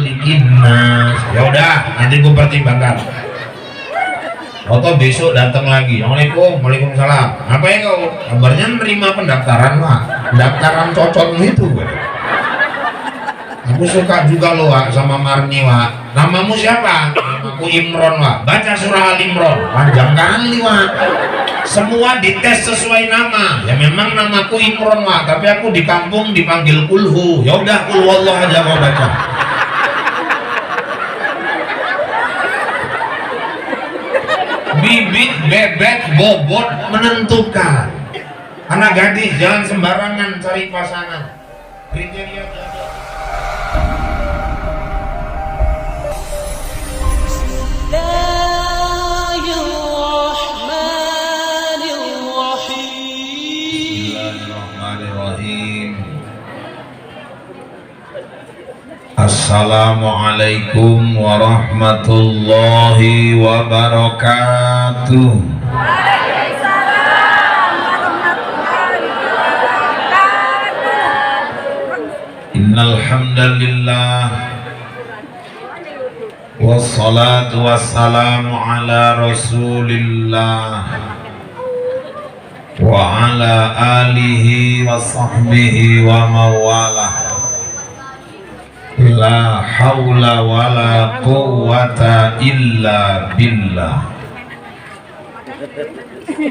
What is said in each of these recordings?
malikin nas. Ya udah, nanti gue pertimbangkan. Atau besok datang lagi. Assalamualaikum, waalaikumsalam. Apa ya kau? Kabarnya nerima pendaftaran Wak. Pendaftaran cocok itu. Aku suka juga lo Wak sama Marni Wak. Namamu siapa? Namaku Imron Wak. Baca surah Al Imron. Panjang kali Wak. Semua dites sesuai nama. Ya memang namaku Imron Wak. Tapi aku di kampung dipanggil Kulhu. Ya udah Kulhu Allah aja kau baca. Bibit, bebek, bobot menentukan. Anak gadis jangan sembarangan cari pasangan. Kriteria jodoh. Bismillahirrahmanirrahim. Assalamualaikum warahmatullahi wabarakatuh. Innal hamdalillah wassalatu wassalamu ala rasulillah wa ala alihi wa sahbihi wa mawalah. La haula wa la quwwata illa billah.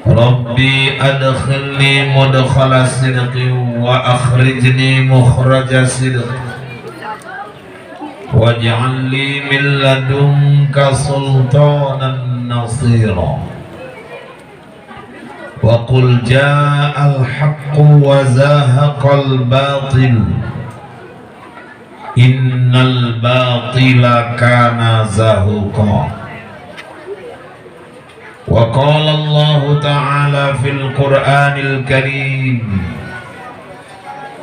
Rabbi adkhilni mudkhala sidqi wa akhrijni mukhraja sidqi waj'al li min ladunka sultanan nasira. Wa qul ja'al haqqu wa zahaqal batil innal batila kana zahuqa. Wa qala Allah ta'ala fil Qur'anil Karim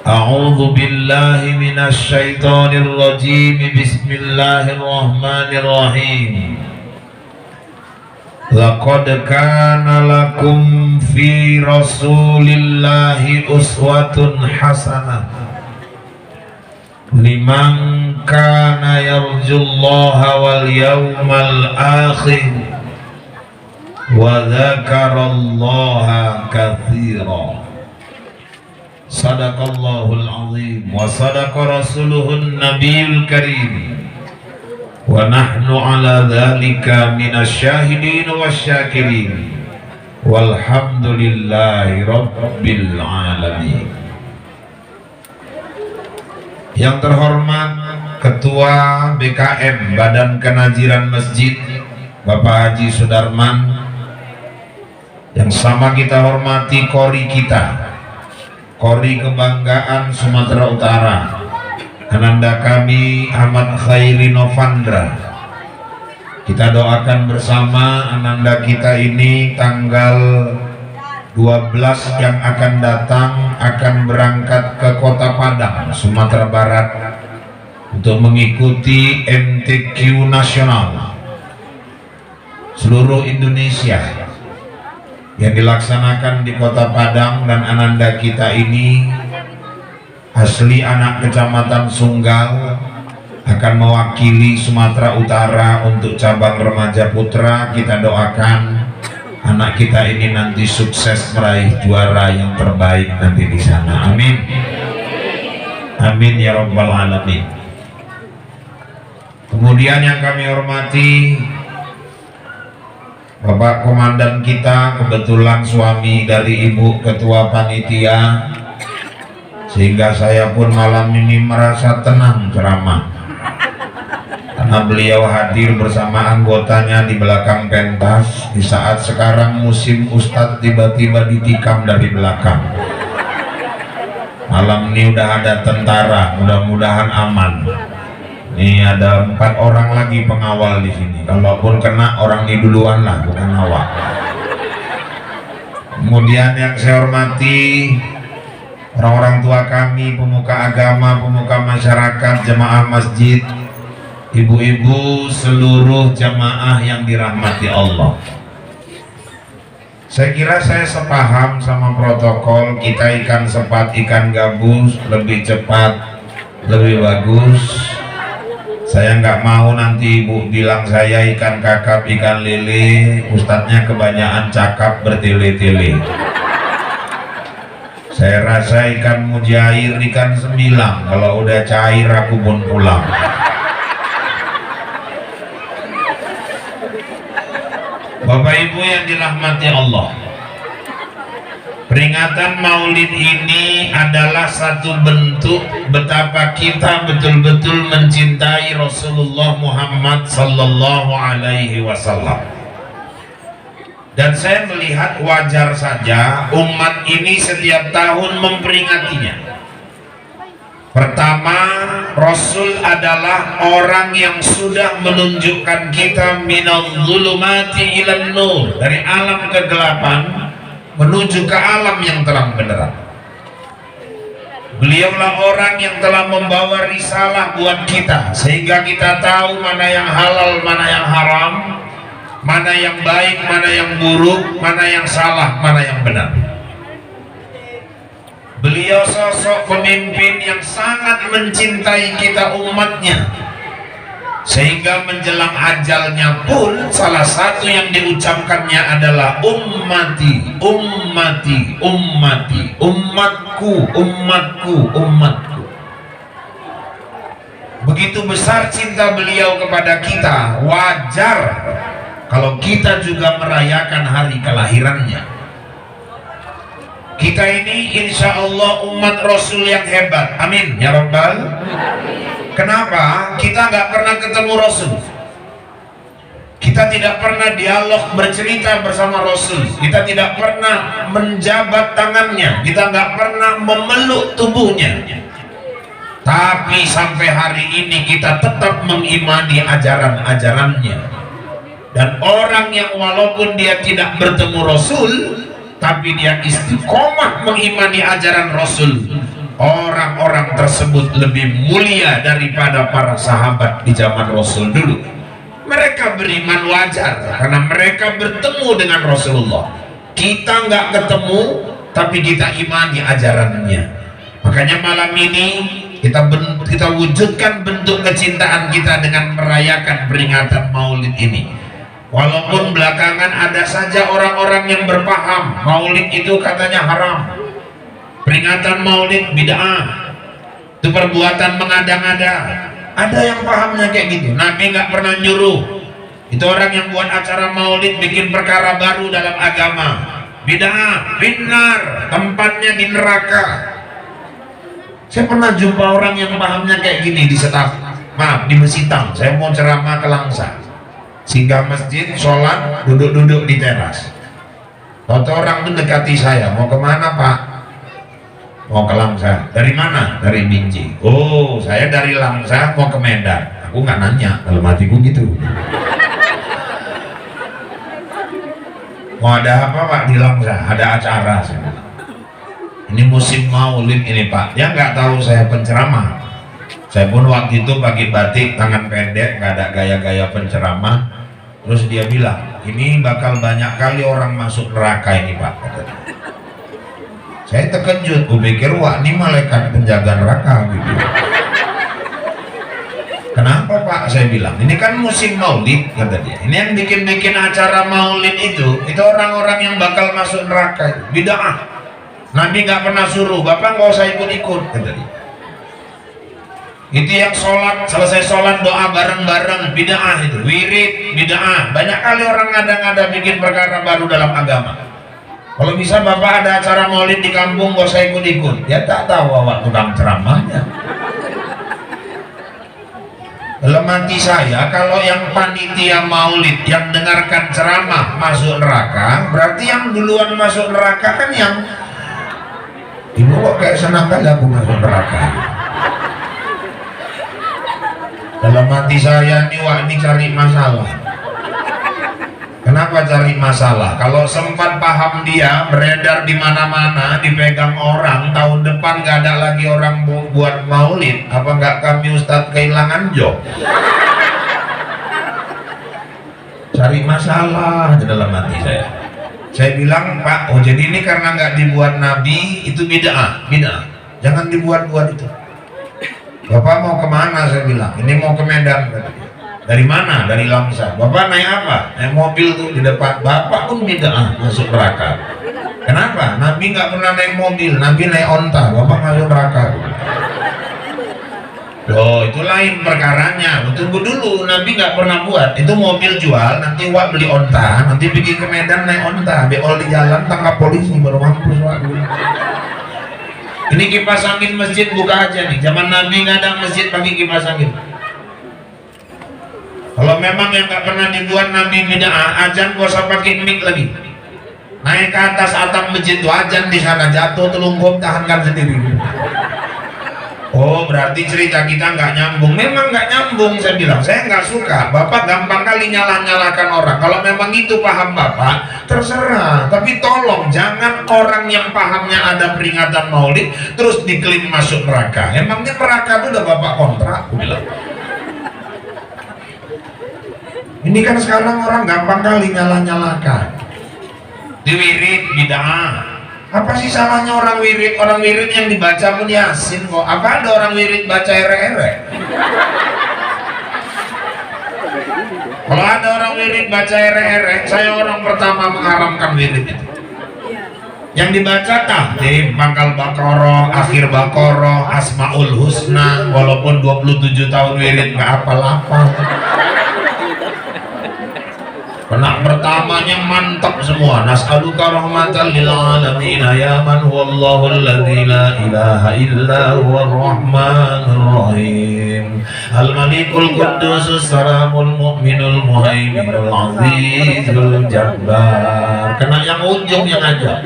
a'udzu billahi minasy syaithanir rajim bismillahirrahmanirrahim. Laqad kana lakum fi rasulillahi uswatun hasanah liman kana yarjullaha wal yawmal akhir wa dzakarallaha katsira. Sadaqallahul azim wa sadaqa rasuluhun nabiyul karim wa nahnu ala dzalika minasyahidin wasyakirin walhamdulillahi rabbil alamin. Yang terhormat Ketua BKM Badan Kenaziran Masjid Bapak Haji Sudarman, yang sama kita hormati kori kita, kori kebanggaan Sumatera Utara, ananda kami Ahmad Khairi Novandra. Kita doakan bersama ananda kita ini tanggal 12 yang akan datang akan berangkat ke Kota Padang, Sumatera Barat untuk mengikuti MTQ nasional seluruh Indonesia yang dilaksanakan di Kota Padang. Dan ananda kita ini asli anak Kecamatan Sunggal, akan mewakili Sumatera Utara untuk cabang remaja putra. Kita doakan anak kita ini nanti sukses meraih juara yang terbaik nanti di sana. Amin. Amin ya rabbal alamin. Kemudian yang kami hormati Bapak Komandan kita, kebetulan suami dari Ibu Ketua Panitia, sehingga saya pun malam ini merasa tenang ceramah karena beliau hadir bersama anggotanya di belakang pentas di saat sekarang musim Ustadz tiba-tiba ditikam dari belakang. Malam ini udah ada tentara, mudah-mudahan aman. Ini ada 4 orang lagi pengawal di sini. Kalaupun kena orang ini duluan lah, bukan awak. Kemudian yang saya hormati orang-orang tua kami, pemuka agama, pemuka masyarakat, jemaah masjid, ibu-ibu, seluruh jamaah yang dirahmati Allah. Saya kira saya sepaham sama protokol. Kita ikan sepat, ikan gabus, lebih cepat, lebih bagus. Saya nggak mau nanti ibu bilang saya ikan kakap ikan lele, ustadznya kebanyakan cakap bertele-tele. Saya rasa ikan mujair ikan sembilang, kalau udah cair aku pun pulang. Bapak Ibu yang dirahmati Allah, peringatan Maulid ini adalah satu bentuk betapa kita betul-betul mencintai Rasulullah Muhammad sallallahu alaihi wasallam. Dan saya melihat wajar saja umat ini setiap tahun memperingatinya. Pertama, Rasul adalah orang yang sudah menunjukkan kita minal zulumati ilan nur, dari alam kegelapan menuju ke alam yang terang benderang. Beliaulah orang yang telah membawa risalah buat kita, sehingga kita tahu mana yang halal, mana yang haram, mana yang baik, mana yang buruk, mana yang salah, mana yang benar. Beliau sosok pemimpin yang sangat mencintai kita umatnya, sehingga menjelang ajalnya pun salah satu yang diucapkannya adalah ummati, ummati, ummati, umatku, umatku, umatku. Begitu besar cinta beliau kepada kita, wajar kalau kita juga merayakan hari kelahirannya. Kita ini insya Allah umat Rasul yang hebat, amin ya Rabbal. Kenapa? Kita nggak pernah ketemu Rasul, kita tidak pernah dialog bercerita bersama Rasul, kita tidak pernah menjabat tangannya, kita nggak pernah memeluk tubuhnya. Tapi sampai hari ini kita tetap mengimani ajaran-ajarannya. Dan orang yang walaupun dia tidak bertemu Rasul, tapi dia istiqomah mengimani ajaran Rasul, orang-orang tersebut lebih mulia daripada para sahabat di zaman Rasul dulu. Mereka beriman wajar karena mereka bertemu dengan Rasulullah. Kita nggak ketemu, tapi kita imani ajarannya. Makanya malam ini kita wujudkan bentuk kecintaan kita dengan merayakan peringatan Maulid ini. Walaupun belakangan ada saja orang-orang yang berpaham Maulid itu katanya haram, peringatan Maulid bid'ah, itu perbuatan mengada-ngada. Ada yang pahamnya kayak gitu. Nabi nggak pernah nyuruh. Itu orang yang buat acara Maulid bikin perkara baru dalam agama, bid'ah, binar, tempatnya di neraka. Saya pernah jumpa orang yang pahamnya kayak gini di Mesitang. Saya mau ceramah ke Langsa, singgah masjid, sholat, duduk-duduk di teras. Tahu orang itu dekati saya, mau kemana Pak? Mau ke Langsa. Dari mana? Dari Binjai. Oh, saya dari Langsa mau ke Medan. Aku nggak nanya, dalam hatiku gitu. Mau ada apa Pak di Langsa? Ada acara. Ini musim Maulid ini Pak. Dia nggak tahu saya penceramah. Saya pun waktu itu pakai batik tangan pendek, nggak ada gaya-gaya penceramah. Terus dia bilang, ini bakal banyak kali orang masuk neraka ini Pak. Saya terkejut, gue pikir wah ini malaikat penjaga neraka gitu. Kenapa Pak? Saya bilang, ini kan musim Maulid kata dia. Ini yang bikin acara Maulid itu orang-orang yang bakal masuk neraka. Bid'ah. Nabi nggak pernah suruh, Bapak nggak usah ikut-ikut kata dia. Itu yang sholat, selesai sholat doa bareng-bareng, bid'ah itu, wirid, bid'ah. Banyak kali orang ngada-ngada bikin perkara baru dalam agama. Kalau bisa Bapak ada acara Maulid di kampung, gak usah ikut-ikut. Dia tak tahu awak tukang ceramahnya. Dalam hati saya, kalau yang panitia Maulid yang dengarkan ceramah masuk neraka, berarti yang duluan masuk neraka kan yang ibu kok kayak senang kali aku masuk neraka. Dalam hati saya ini wah ini cari masalah. Kenapa cari masalah? Kalau sempat paham dia beredar di mana-mana, dipegang orang, tahun depan gak ada lagi orang buat Maulid, apa nggak kami Ustadz kehilangan job? Cari masalah di dalam hati saya. Saya bilang Pak, oh jadi ini karena nggak dibuat Nabi itu bid'ah, bid'ah. Jangan dibuat-buat itu. Bapak mau kemana? Saya bilang, ini mau ke Medan. Dari mana? Dari Lamsa. Bapak naik apa? Naik mobil tuh di depan. Bapak pun bid'ah masuk neraka. Kenapa? Nabi nggak pernah naik mobil, Nabi naik onta. Bapak masuk neraka. Loh, itu lain perkaranya. Tunggu dulu, Nabi nggak pernah buat. Itu mobil jual, nanti Wak beli onta, nanti pergi ke Medan naik onta. Beol di jalan, tangkap polisi baru mampus Wak. Ini kipas angin masjid buka aja nih. Zaman Nabi nggak ada masjid pakai kipas angin. Kalau memang yang nggak pernah dibuat Nabi bid'ah, azan gak usah pakai mic lagi. Naik ke atas atap masjid tuh azan di sana, jatuh telunggum tahankan sendiri. Oh, berarti cerita kita nggak nyambung. Memang nggak nyambung, saya bilang. Saya nggak suka. Bapak gampang kali nyalakan orang. Kalau memang itu paham Bapak, terserah. Tapi tolong jangan orang yang pahamnya ada peringatan Maulid terus diklaim masuk neraka. Emangnya neraka itu udah Bapak kontrak, aku bilang. Ini kan sekarang orang gampang kali nyalakan. Di wirid bid'ah. Apa sih salahnya orang wirid? Orang wirid yang dibaca pun Yasin kok. Apa ada orang wirid baca ere-ere? Kalau ada orang wirid baca ere-ere, saya orang pertama mengharamkan wirid itu. Yang dibaca tahtim, pangkal bakoroh, akhir bakoroh, asmaul husna. Walaupun 27 tahun wirid nggak apal-apal. Penak pertamanya mantap semua. Nas'aluka rahmatan lil alamin ya man huwallahu alladzi la ilaha illa huwar rahmanur rahim. Al malikul quddusus salamul mu'minul muhaiminul azizul jabbar. Kena yang ujung yang aja.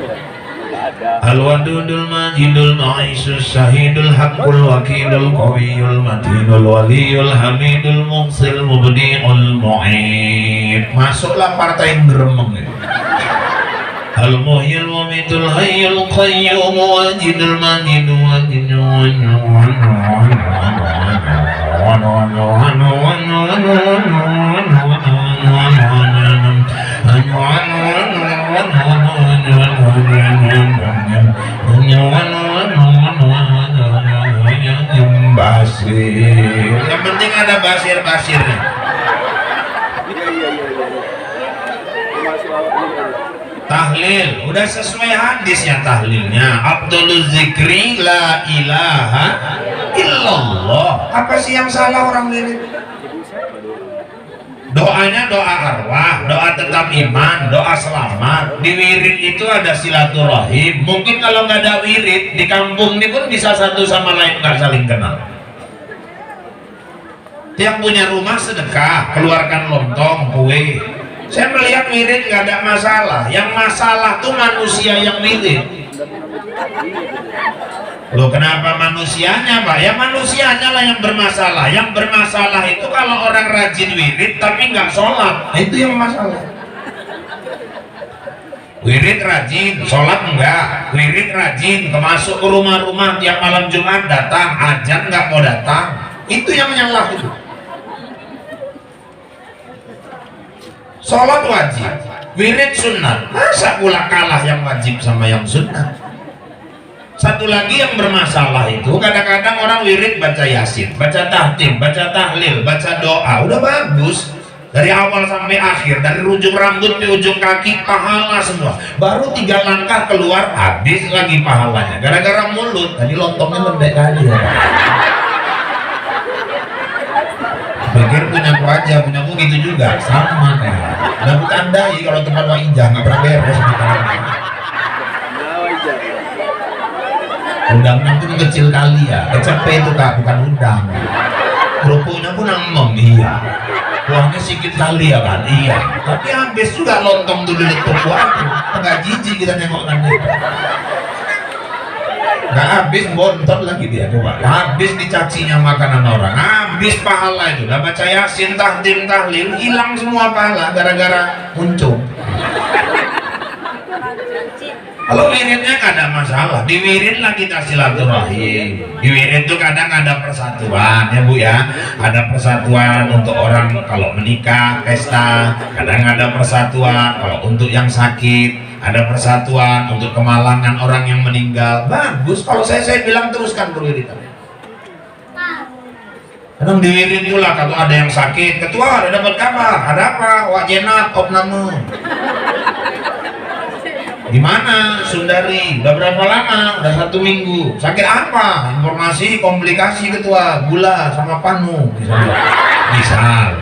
Al-wadudul majidul ma'isus syahidul haqqul wakilul qawiyul matinul waliyul hamidul muqsil mubdi'ul mu'id. Masuklah partai geremeng. Al-muhyil mumitul hayyul qayyum wajidul majidul wajidul basir. Yang penting ada basir-basirnya. Tahlil, udah sesuai hadisnya tahlilnya. Abdul zikri la ilaha illallah. Apa sih yang salah orang ini? Doanya doa arwah, doa tetap iman, doa selamat. Di wirid itu ada silaturahim. Mungkin kalau nggak ada wirid di kampung ini pun bisa satu sama lain nggak saling kenal. Yang punya rumah sedekah, keluarkan lontong, kue. Saya melihat wirid nggak ada masalah. Yang masalah tuh manusia yang wirid. Loh, kenapa manusianya Pak? Ya manusianya lah yang bermasalah. Yang bermasalah itu kalau orang rajin wirid tapi nggak sholat, itu yang masalah. Wirid rajin, sholat enggak. Wirid rajin, kemasuk ke rumah-rumah tiap malam Jumat datang, azan nggak mau datang, itu yang menyalah itu. Sholat wajib, wirid sunnah, masa pula kalah yang wajib sama yang sunnah? Satu lagi yang bermasalah itu kadang-kadang orang wirid baca yasin, baca tahtim, baca tahlil, baca doa, udah bagus dari awal sampai akhir, dari ujung rambut ke ujung kaki pahala semua. Baru 3 langkah keluar habis lagi pahalanya gara-gara mulut. Tadi lontongnya lembek kali ya. Pikir punyaku aja, punyaku gitu juga sama kayak. Udah kutandai kalau tempat waijah nggak pernah beres. Udangnya pun kecil kali ya, kecape itu Kak, bukan udang. Kerupuknya pun emem, iya. Kuahnya sedikit kali ya kan, iya. Tapi habis juga lontong tuh di toko aku. Agak jijik kita nengokkan dia. Nggak habis bontot lagi dia, coba. Habis dicacinya makanan orang, habis pahala itu. Udah baca yasin, tahtim, tahlil, hilang semua pahala gara-gara muncul. Kalau wiridnya nggak ada masalah, di wirid lah kita silaturahim. Di wirid itu kadang ada persatuan ya Bu ya, ada persatuan untuk orang kalau menikah, pesta. Kadang ada persatuan kalau untuk yang sakit, ada persatuan untuk kemalangan orang yang meninggal. Bagus, kalau saya bilang teruskan berwiridan. Kadang diwirin pula kalau ada yang sakit, ketua ada dapat kabar, ada apa? Wak Jenap, opname. Gimana Sundari? Udah berapa lama? Udah 1 minggu. Sakit apa? Informasi komplikasi ketua, gula sama panu. Misal.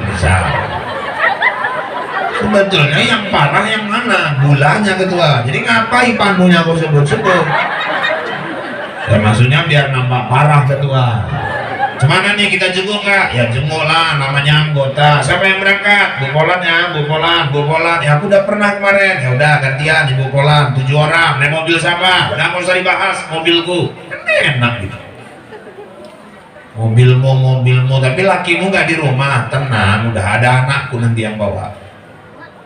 Sebetulnya yang parah yang mana? Gulanya ketua. Jadi ngapain panunya kau sebut-sebut? Ya maksudnya biar nampak parah ketua. Cemana nih kita jenguk nggak? Ya jenguk lah, namanya anggota. Siapa yang berangkat? Bu Polan ya, Bu Polan. Ya aku udah pernah kemarin. Ya udah gantian Ibu Polan, 7 orang. Naik mobil siapa? Udah nggak usah dibahas, mobilku. Kan enak gitu. Mobilmu, tapi lakimu nggak di rumah. Tenang, udah ada anakku nanti yang bawa.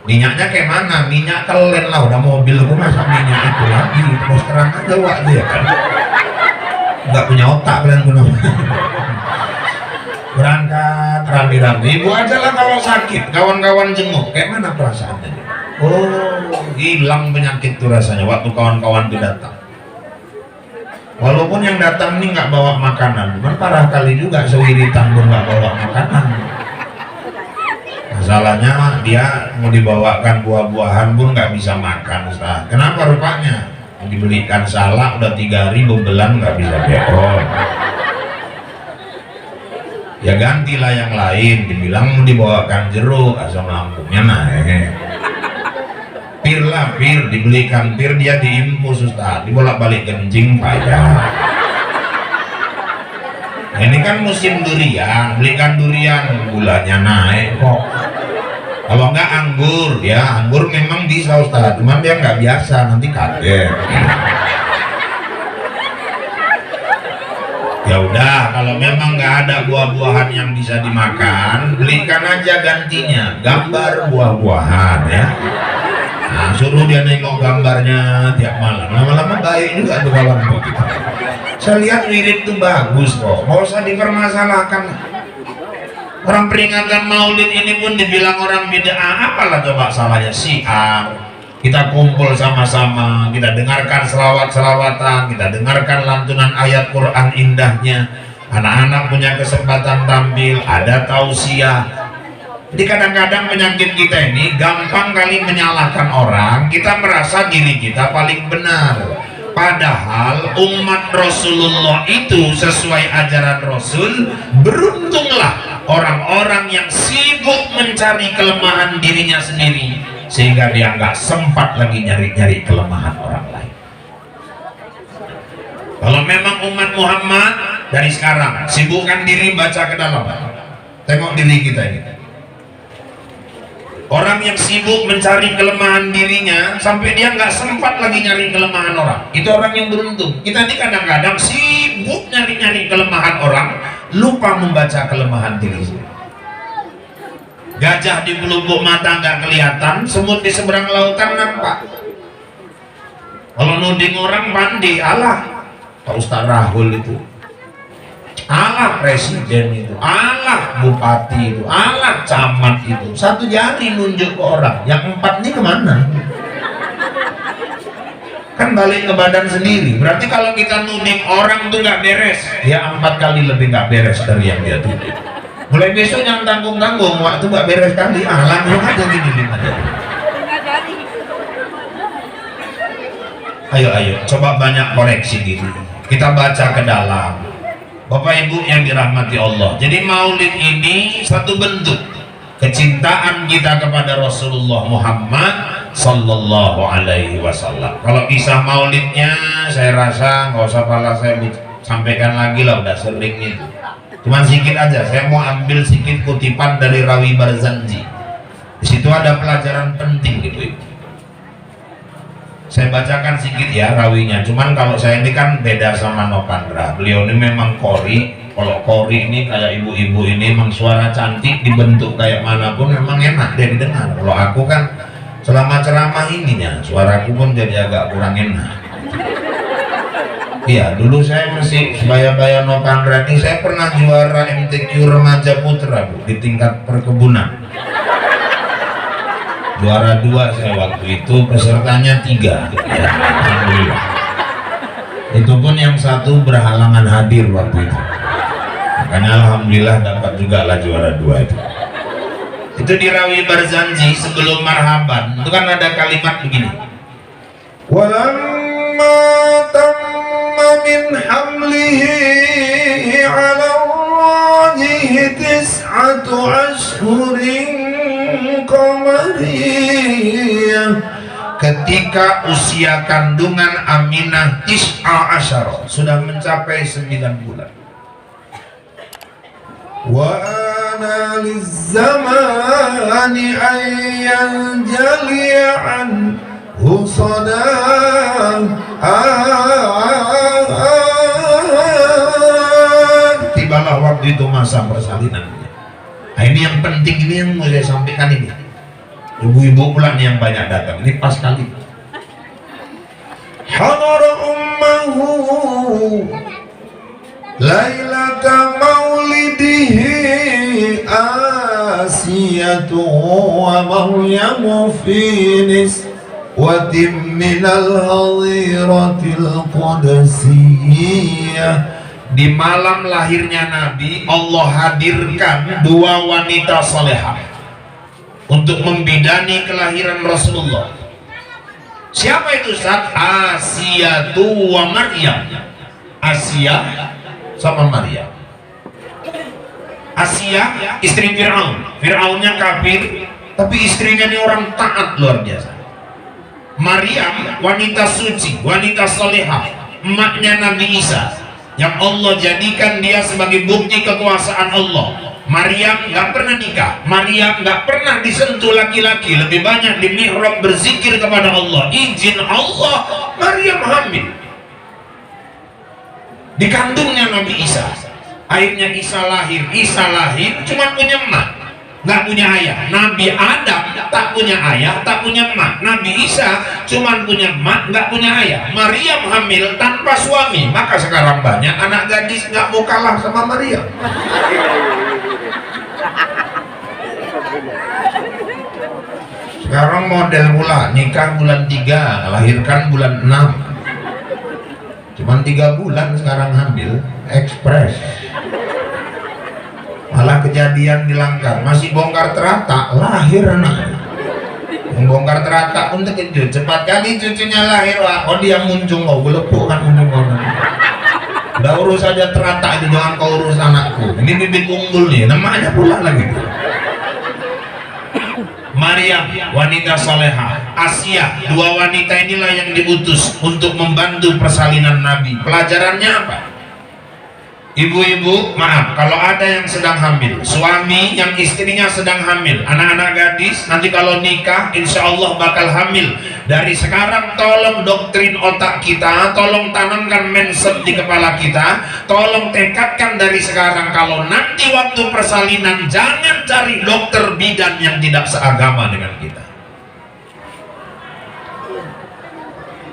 Minyaknya kayak mana? Minyak kelen lah, udah mobilku masa minyak itu lagi. Terus terang aja waktu ya kan. Nggak punya otak kalian pun. Berangkat rapi-rapi, ibu aja lah kalau sakit, kawan-kawan jenguk, kayak mana perasaannya? Oh, hilang penyakit tuh rasanya waktu kawan-kawan itu datang. Walaupun yang datang ini nggak bawa makanan, cuman parah kali juga sewiritan pun nggak bawa makanan. Masalahnya dia mau dibawakan buah-buahan pun nggak bisa makan, Ustaz. Kenapa rupanya? Dibelikan salak udah 3 hari bebelan nggak bisa beol. Ya gantilah yang lain, dibilang dibawakan jeruk, asam lambungnya naik. Pir lah, dibelikan pir, dia diimpus Ustaz, dibolak-balik kencing payah. Ini kan musim durian, belikan durian, gulanya naik kok. Kalau enggak anggur, ya anggur memang bisa Ustaz, cuman dia nggak biasa, nanti kaget. Ya udah, kalau memang nggak ada buah-buahan yang bisa dimakan, belikan aja gantinya gambar buah-buahan ya. Nah, suruh dia nengok gambarnya tiap malam. Lama-lama baik juga tuh kawan kita. Saya lihat wirid tuh bagus kok, nggak usah dipermasalahkan. Orang peringatan Maulid ini pun dibilang orang bid'ah, apalah coba salahnya? Syiar. Kita kumpul sama-sama, kita dengarkan selawat-selawatan, kita dengarkan lantunan ayat Quran indahnya. Anak-anak punya kesempatan tampil, ada tausiah. Jadi kadang-kadang penyakit kita ini gampang kali menyalahkan orang, kita merasa diri kita paling benar. Padahal umat Rasulullah itu sesuai ajaran Rasul, beruntunglah orang-orang yang sibuk mencari kelemahan dirinya sendiri, sehingga dia nggak sempat lagi nyari-nyari kelemahan orang lain. Kalau memang umat Muhammad dari sekarang sibukkan diri baca ke dalam, tengok diri kita ini. Orang yang sibuk mencari kelemahan dirinya sampai dia nggak sempat lagi nyari kelemahan orang, itu orang yang beruntung. Kita ini kadang-kadang sibuk nyari-nyari kelemahan orang, lupa membaca kelemahan diri sendiri. Gajah di pelupuk mata nggak kelihatan, semut di seberang lautan nampak. Kalau nuding orang mandi, alah Pak Ustaz Rahul itu, alah presiden itu, alah bupati itu, alah camat itu, 1 jari nunjuk ke orang, yang 4 ini kemana? Kan balik ke badan sendiri. Berarti kalau kita nuding orang tuh nggak beres, dia 4 kali lebih nggak beres dari yang dia tuduh. Mulai besok jangan tanggung-tanggung, waktu nggak beres kali, langsung aja gini aja. Ayo, coba banyak koreksi gitu. Kita baca ke dalam. Bapak Ibu yang dirahmati Allah. Jadi Maulid ini satu bentuk kecintaan kita kepada Rasulullah Muhammad Sallallahu Alaihi Wasallam. Kalau kisah Maulidnya, saya rasa nggak usah pala saya sampaikan lagi lah, udah sering itu. Cuman sedikit aja, saya mau ambil sedikit kutipan dari Rawi Barzanji. Di situ ada pelajaran penting gitu. Saya bacakan sedikit ya rawinya. Cuman kalau saya ini kan beda sama Nopandra. Beliau ini memang kori. Kalau kori ini kayak ibu-ibu ini memang suara cantik, dibentuk kayak manapun memang enak dia didengar. Kalau aku kan selama ceramah ininya suaraku pun jadi agak kurang enak. Iya, dulu saya masih sebaya-baya Nopandra ini, saya pernah juara MTQ Remaja Putra Bu, di tingkat perkebunan. Juara 2 saya waktu itu, pesertanya 3 ya. Alhamdulillah. Itu pun yang 1 berhalangan hadir waktu itu. Makanya alhamdulillah dapat juga lah juara 2 itu. Itu di Rawi Barzanji sebelum marhaban itu kan ada kalimat begini. Walamma tamma min hamlihi ala wajhi tis'atu ashhurin qamariyah. Ketika usia kandungan Aminah tis'a asyara, sudah mencapai 9 bulan. Wa ana lizzamani ayyan jali'an husadah. Tibalah waktu itu masa persalinan. Nah, ini yang penting, ini yang mau saya sampaikan ini. Ibu-ibu pula nih yang banyak datang, ini pas kali. Hadara ummahu lailata maulidihi Asiyatu wa Maryamu fi niswatin minal hadiratil qudsiyyah. Di malam lahirnya Nabi, Allah hadirkan 2 wanita salehah untuk membidani kelahiran Rasulullah. Siapa itu Ustaz? Asiyatu wa Maryam. Asia sama Maryam. Asia istri Fir'aun. Fir'aunnya kafir, tapi istrinya ini orang taat luar biasa. Maryam wanita suci, wanita salehah, emaknya Nabi Isa, yang Allah jadikan dia sebagai bukti kekuasaan Allah. Maryam nggak pernah nikah, Maryam nggak pernah disentuh laki-laki, lebih banyak di mihrab berzikir kepada Allah. Izin Allah, Maryam hamil. Dikandungnya Nabi Isa. Akhirnya Isa lahir cuma punya emak, nggak punya ayah. Nabi Adam tak punya ayah, tak punya emak. Nabi Isa cuma punya emak, nggak punya ayah. Maryam hamil tanpa suami, maka sekarang banyak anak gadis nggak mau kalah sama Maryam. Sekarang model pula nikah bulan 3, lahirkan bulan 6. Cuman 3 bulan sekarang hamil, ekspres. Malah kejadian di Langkar, masih bongkar terata, lahir anaknya. Membongkar terata pun terkejut, cepat kali cucunya lahir, wah, oh dia muncung, oh belepuk kan muncung orang. Udah urus aja terata itu, jangan kau urus anakku. Ini bibit unggul nih, namanya pula lagi. Maryam wanita salehah, Asia, 2 wanita inilah yang diutus untuk membantu persalinan Nabi. Pelajarannya apa? Ibu-ibu, maaf kalau ada yang sedang hamil, suami yang istrinya sedang hamil, anak-anak gadis nanti kalau nikah insya Allah bakal hamil. Dari sekarang tolong doktrin otak kita, tolong tanamkan mindset di kepala kita, tolong tekadkan dari sekarang kalau nanti waktu persalinan jangan cari dokter bidan yang tidak seagama dengan kita.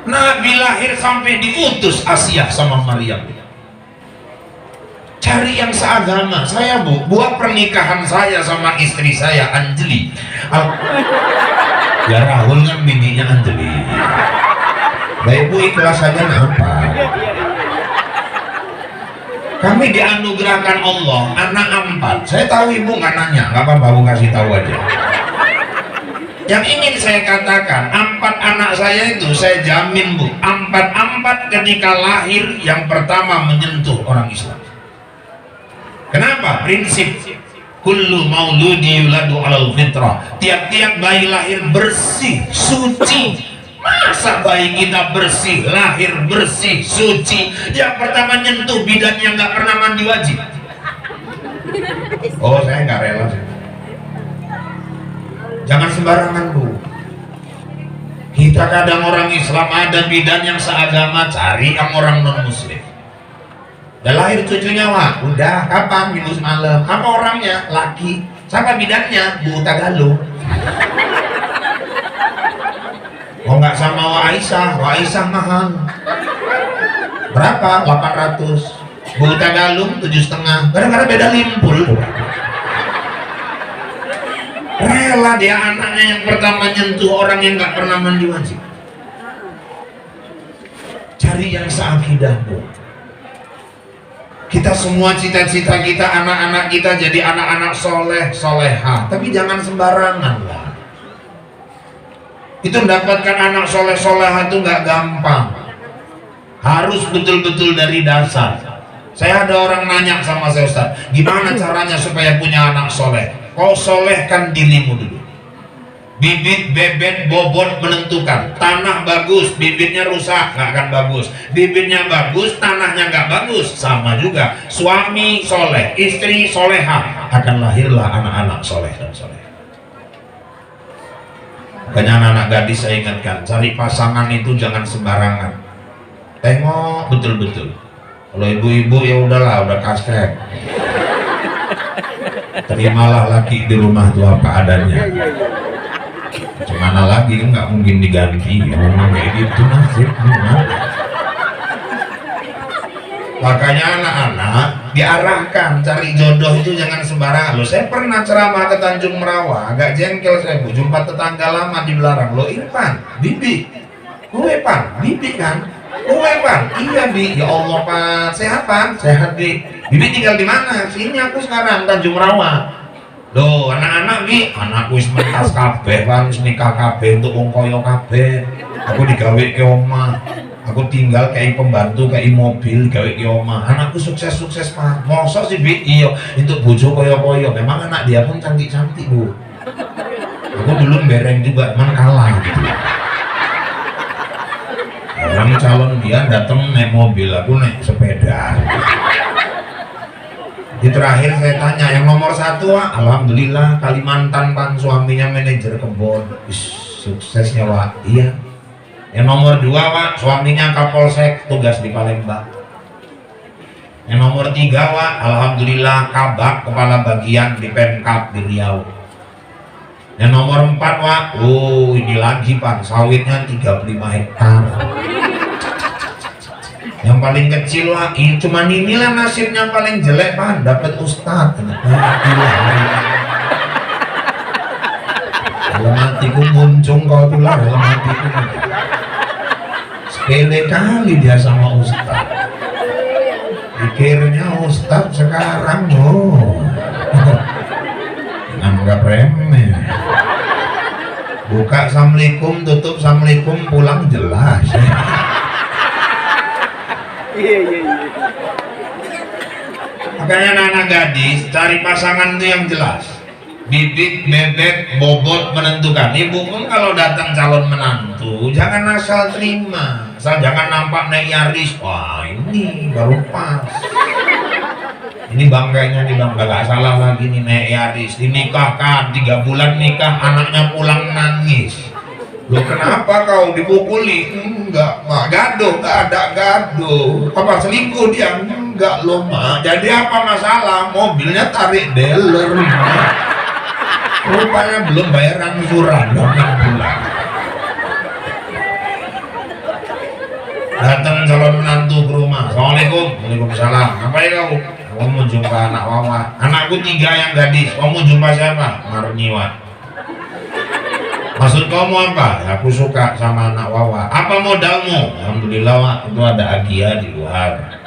Nabi lahir sampai diutus Asia sama Maryam. Cari yang seagama. Saya buat pernikahan saya sama istri saya Anjeli. Ya Rahul kan bininya Anjeli. Baik Bu, ikhlas saja apa? Kami dianugerahkan Allah anak 4. Saya tahu Ibu nggak nanya, nggak apa-apa Bu, kasih tahu aja. Yang ingin saya katakan, 4 anak saya itu saya jamin Bu, 4 ketika lahir yang pertama menyentuh orang Islam. Kenapa? Prinsip kullu mauludi yuladu alal fitrah. Tiap-tiap bayi lahir bersih, suci. Masa bayi kita bersih, lahir bersih, suci? Yang pertama nyentuh bidan yang nggak pernah mandi wajib. Oh, saya nggak rela sih. Jangan sembarangan Bu. Kita kadang orang Islam ada bidan yang seagama, cari yang orang non muslim. Udah lahir cucunya, wah udah kapan? Minggu semalam. Apa orangnya? Laki. Siapa bidannya? Bu Tagalog. Oh nggak sama Wa Aisyah mahal. Berapa? 800. Bu Tagalog 7,5. Gara-gara beda limpul. Rela dia anaknya yang pertama nyentuh orang yang nggak pernah mandi wajib. Cari yang seakidah Bu. Kita semua cita-cita kita anak-anak kita jadi anak-anak soleh soleha, tapi jangan sembarangan lah. Itu mendapatkan anak soleh soleha itu nggak gampang, harus betul-betul dari dasar. Saya ada orang nanya sama saya, Ustaz, gimana caranya supaya punya anak soleh? Kau solehkan dirimu dulu. Bibit, bebet, bobot menentukan. Tanah bagus, bibitnya rusak, nggak akan bagus. Bibitnya bagus, tanahnya nggak bagus, sama juga. Suami soleh, istri soleha, akan lahirlah anak-anak soleh dan soleh. Makanya anak-anak gadis saya ingatkan, cari pasangan itu jangan sembarangan. Tengok betul-betul. Kalau ibu-ibu ya udahlah, udah kasep. Terimalah laki di rumah itu apa adanya. Gimana lagi, kan nggak mungkin diganti. Memang kayak gitu nasib. Makanya anak-anak diarahkan cari jodoh itu jangan sembarangan. Loh, saya pernah ceramah ke Tanjung Merawa, agak jengkel saya, Bu, jumpa tetangga lama di Belarang. Loh, ini Pan, Bibi, gue Pan, Bibi kan, gue Pan, iya Bi, ya Allah Pan, sehat Pan, sehat Bi. Bibi tinggal di mana? Sini aku sekarang, Tanjung Merawa. Loh, anak-anak Bi, anakku wis mentas kabeh, Pan, wis nikah kabeh untuk wong kaya kabeh. Aku digawe ke omah. Aku tinggal kayak pembantu, kayak mobil, gawe ke omah. Anakku sukses-sukses Pak. Mosok sih Bi? Iya, untuk bojo koyo-koyo. Memang anak dia pun cantik-cantik Bu. Aku dulu bereng juga, cuman kalah gitu. Orang calon dia datang naik mobil, aku naik sepeda. Di terakhir saya tanya, yang nomor 1 Wak? Alhamdulillah Kalimantan Pak, suaminya manajer kebun. Suksesnya Wak. Iya. Yang nomor 2 Wak, suaminya Kapolsek, tugas di Palembang. Yang nomor 3 Wak, alhamdulillah Kabak, kepala bagian di Pemkab di Riau. Yang nomor 4 Wak, oh ini lagi Pak, sawitnya 35 hektar. Yang paling kecil Wak, cuman inilah nasibnya paling jelek Pak, dapat ustadz. Dalam hatiku muncung kau tulah, dalam hatiku sepele kali dia sama ustadz. Pikirnya ustadz sekarang anggap remeh. Buka assalamualaikum, tutup assalamualaikum, pulang jelas. Iya. Makanya anak-anak gadis cari pasangan itu yang jelas. Bibit, bebek, bobot menentukan. Ibu pun kalau datang calon menantu jangan asal terima, asal jangan nampak naik Yaris. Wah ini baru pas. Ini bangganya nih bangga, gak salah lagi nih naik Yaris. Dinikahkan 3 bulan nikah, anaknya pulang nangis. Loh kenapa kau dipukuli? Enggak Mak, gaduh, gak ada gaduh. Apa selingkuh dia? Enggak loh Mak. Jadi apa masalah? Mobilnya tarik dealer. Rupanya belum bayar angsuran, pulang. Datang calon menantu ke rumah. Assalamualaikum. Waalaikumsalam. Apa ya kau? Kamu mau jumpa anak Wawa. Anakku 3 yang gadis. Kamu mau jumpa siapa? Marniwa. Maksud kamu apa? Aku suka sama anak Wawa. Apa modalmu? Alhamdulillah Wak, itu ada Agia di luar.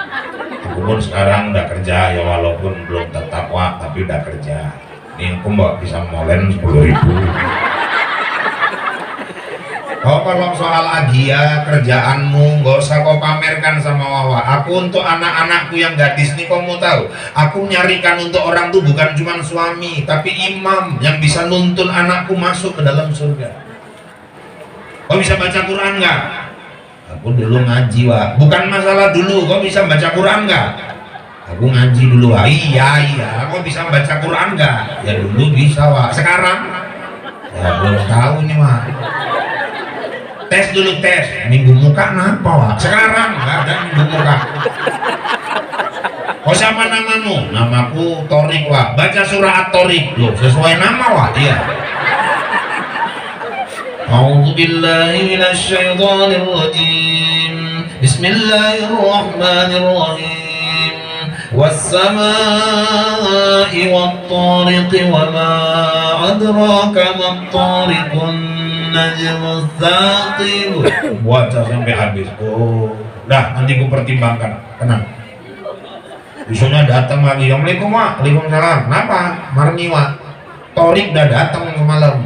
Aku pun sekarang udah kerja ya, walaupun belum tetap Wak, tapi udah kerja. Ini aku mbak bisa molen 10.000. Oh kalau soal Agia kerjaanmu gak usah kau pamerkan sama Wawa. Aku untuk anak-anakku yang gadis nih, kamu tahu, aku nyarikan untuk orang tuh bukan cuma suami, tapi imam yang bisa nuntun anakku masuk ke dalam surga. Kau bisa baca Quran nggak? Aku dulu ngaji Wak. Bukan masalah dulu, kau bisa baca Quran nggak? Aku ngaji dulu Wak. Iya, kau bisa baca Quran nggak? Ya dulu bisa Wak. Sekarang? Ya belum tahu nih Wak. Tes dulu, tes minggu muka kenapa Wak? Sekarang nggak ada minggu muka. Oh siapa namamu? Namaku Torik Wak. Baca surah At-Torik. Loh sesuai nama Wak. Iya. A'udzu billahi minasy syaithanir rajim. Bismillahirrahmanirrahim. Was-samaa'i wat-tariqi wa ma adraka mat-tariqun najmus tsaqib. Baca sampai habis. Oh, dah nanti ku pertimbangkan. Tenang. Besoknya datang lagi, Assalamualaikum Wak. Waalaikumsalam. Kenapa? Marni Wak, Torik udah datang semalam.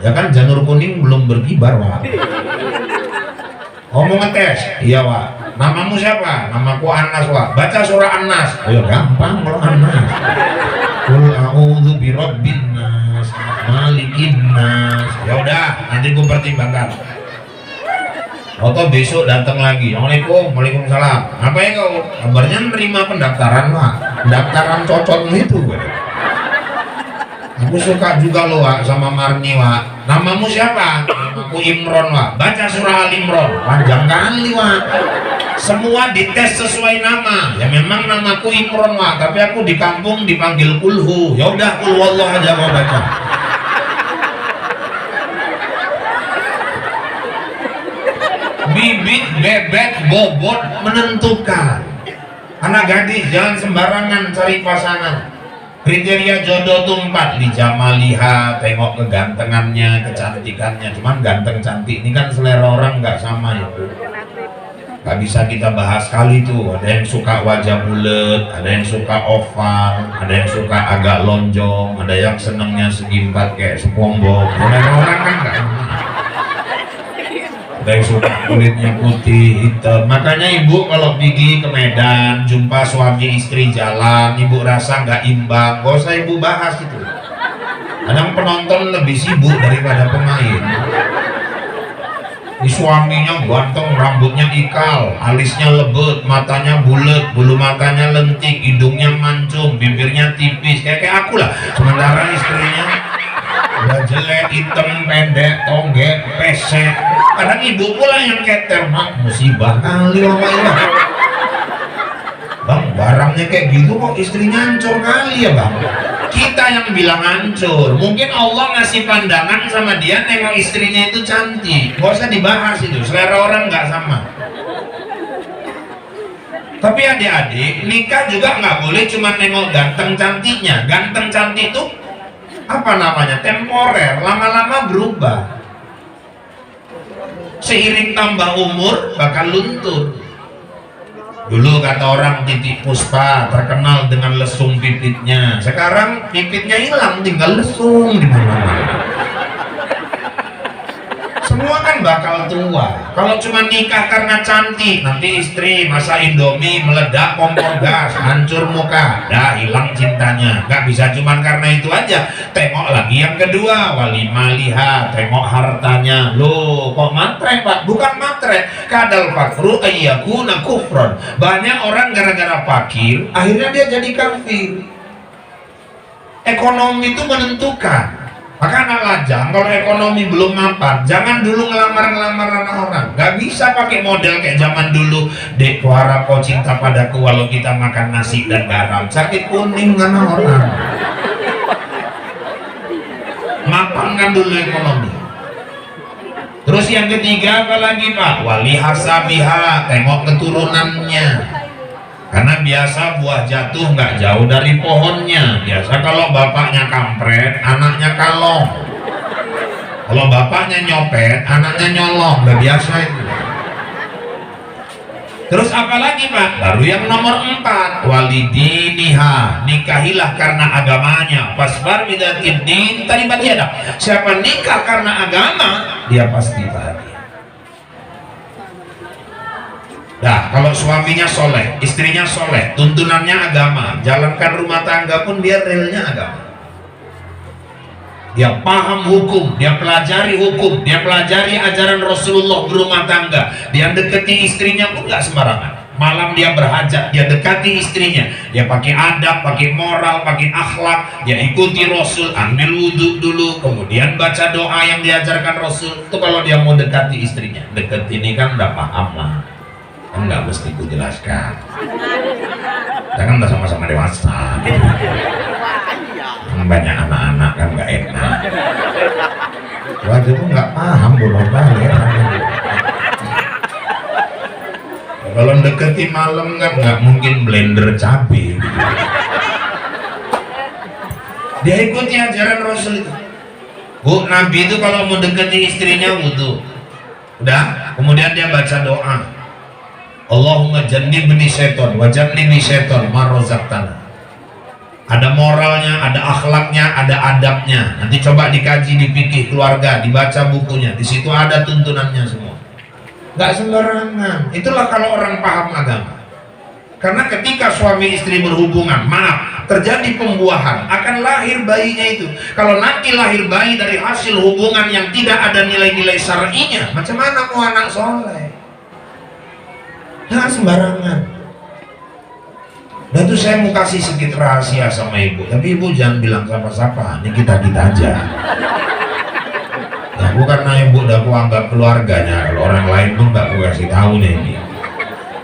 Ya kan janur kuning belum berkibar Wak. Mau ngetes? Iya Wak. Namamu siapa? Namaku Anas Wak. Baca surah Anas. Ayo gampang kalau Anas. Qul a'udzu birabbin nas, malikin nas. Ya udah, nanti gue pertimbangkan. Atau besok datang lagi, Assalamualaikum, Waalaikumsalam. Apa ya kau? Kabarnya nerima pendaftaran Wak. Pendaftaran cocokmu itu. Aku suka juga lo Wak sama Marni Wak. Namamu siapa? Namaku Imron Wak. Baca surah Al Imron. Panjang kali Wak. Semua dites sesuai nama. Ya memang namaku Imron Wak, tapi aku di kampung dipanggil Kulhu. Ya udah Kul Wallah aja mau baca. Bibit, bebek, bobot menentukan. Anak gadis jangan sembarangan cari pasangan. Kriteria jodoh tuh 4. Lijamaliha, tengok kegantengannya, kecantikannya. Cuman ganteng cantik ini kan selera orang nggak sama ya. Gak bisa kita bahas kali tuh. Ada yang suka wajah bulat, ada yang suka oval, ada yang suka agak lonjong, ada yang senengnya segi 4 kayak SpongeBob. Orang kan nggak sama. Ada yang suka kulitnya putih, hitam. Makanya ibu kalau pergi ke Medan jumpa suami istri jalan, ibu rasa nggak imbang, gak usah ibu bahas itu. Kadang penonton lebih sibuk daripada pemain. Ini suaminya ganteng, rambutnya ikal, alisnya lebut, matanya bulat, bulu matanya lentik, hidungnya mancung, bibirnya tipis, kayak aku lah. Sementara istrinya udah jelek, hitam, pendek, tonggek, pesek. Kadang ibu pula yang keter, mak musibah kali mama ini. Bang, barangnya kayak gitu kok istrinya hancur kali ya bang. Kita yang bilang hancur. Mungkin Allah ngasih pandangan sama dia nengok istrinya itu cantik. Gak usah dibahas itu, selera orang nggak sama. Tapi adik-adik, nikah juga nggak boleh cuma nengok ganteng cantiknya. Ganteng cantik itu apa namanya? Temporer, lama-lama berubah. Seiring tambah umur bakal luntur. Dulu kata orang Titik Puspa terkenal dengan lesung pipitnya. Sekarang pipitnya hilang, tinggal lesung di mana-mana. Semua kan bakal tua. Kalau cuma nikah karena cantik, nanti istri masa Indomie meledak kompor gas, hancur muka, dah hilang cintanya. Gak bisa cuma karena itu aja. Tengok lagi yang kedua, walimah lihat, tengok hartanya. Loh, kok matre pak? Bukan matre. Kadal fakru ayyakuna kufron. Banyak orang gara-gara fakir, akhirnya dia jadi kafir. Ekonomi itu menentukan. Maka anak lajang kalau ekonomi belum mapan, jangan dulu ngelamar orang. Gak bisa pakai model kayak zaman dulu. Dek, ku harap kau cinta padaku walau kita makan nasi dan garam. Sakit kuning karena orang. Mapan kan dulu ekonomi. Terus yang ketiga apa lagi pak? Wali hasabiha, tengok keturunannya. Karena biasa buah jatuh nggak jauh dari pohonnya. Biasa kalau bapaknya kampret, anaknya kalong. Kalau bapaknya nyopet, anaknya nyolong. Udah biasa itu. Terus apa lagi pak? Baru yang nomor 4, walidiniha, nikahilah karena agamanya. Pasbar bidatin din taribat yadak. Siapa nikah karena agama, dia pasti bahagia. Nah, kalau suaminya soleh, istrinya soleh, tuntunannya agama, jalankan rumah tangga pun dia realnya agama. Dia paham hukum, dia pelajari hukum, dia pelajari ajaran Rasulullah berumah tangga. Dia deketi istrinya pun nggak sembarangan. Malam dia berhajat, dia dekati istrinya. Dia pakai adab, pakai moral, pakai akhlak. Dia ikuti Rasul, ambil wudhu dulu, kemudian baca doa yang diajarkan Rasul. Itu kalau dia mau dekati istrinya. Deket ini kan udah paham lah. Kan nggak mesti ku jelaskan. Kita kan udah sama-sama dewasa gitu. Banyak anak-anak kan nggak enak. Waktu itu nggak paham bolak-balik ya. Kalau deketi malam kan nggak mungkin blender cabai gitu. Dia ikuti ajaran Rasul itu. Bu, Nabi itu kalau mau deketi istrinya wudhu, udah, kemudian dia baca doa. Allahumma jannibni syaiton wa jannibni syaiton ma razaqtana. Ada moralnya, ada akhlaknya, ada adabnya. Nanti coba dikaji di fikih keluarga, dibaca bukunya, di situ ada tuntunannya semua. Nggak sembarangan. Itulah kalau orang paham agama. Karena ketika suami istri berhubungan, maaf, terjadi pembuahan, akan lahir bayinya itu. Kalau nanti lahir bayi dari hasil hubungan yang tidak ada nilai-nilai syar'inya, macam mana mau anak soleh? Nggak sembarangan. Dan itu saya mau kasih sedikit rahasia sama ibu, tapi ibu jangan bilang siapa-siapa, ini kita-kita aja. Ya, bukan karena ibu udah aku anggap keluarganya, kalau orang lain pun gak aku kasih tahu nih ini.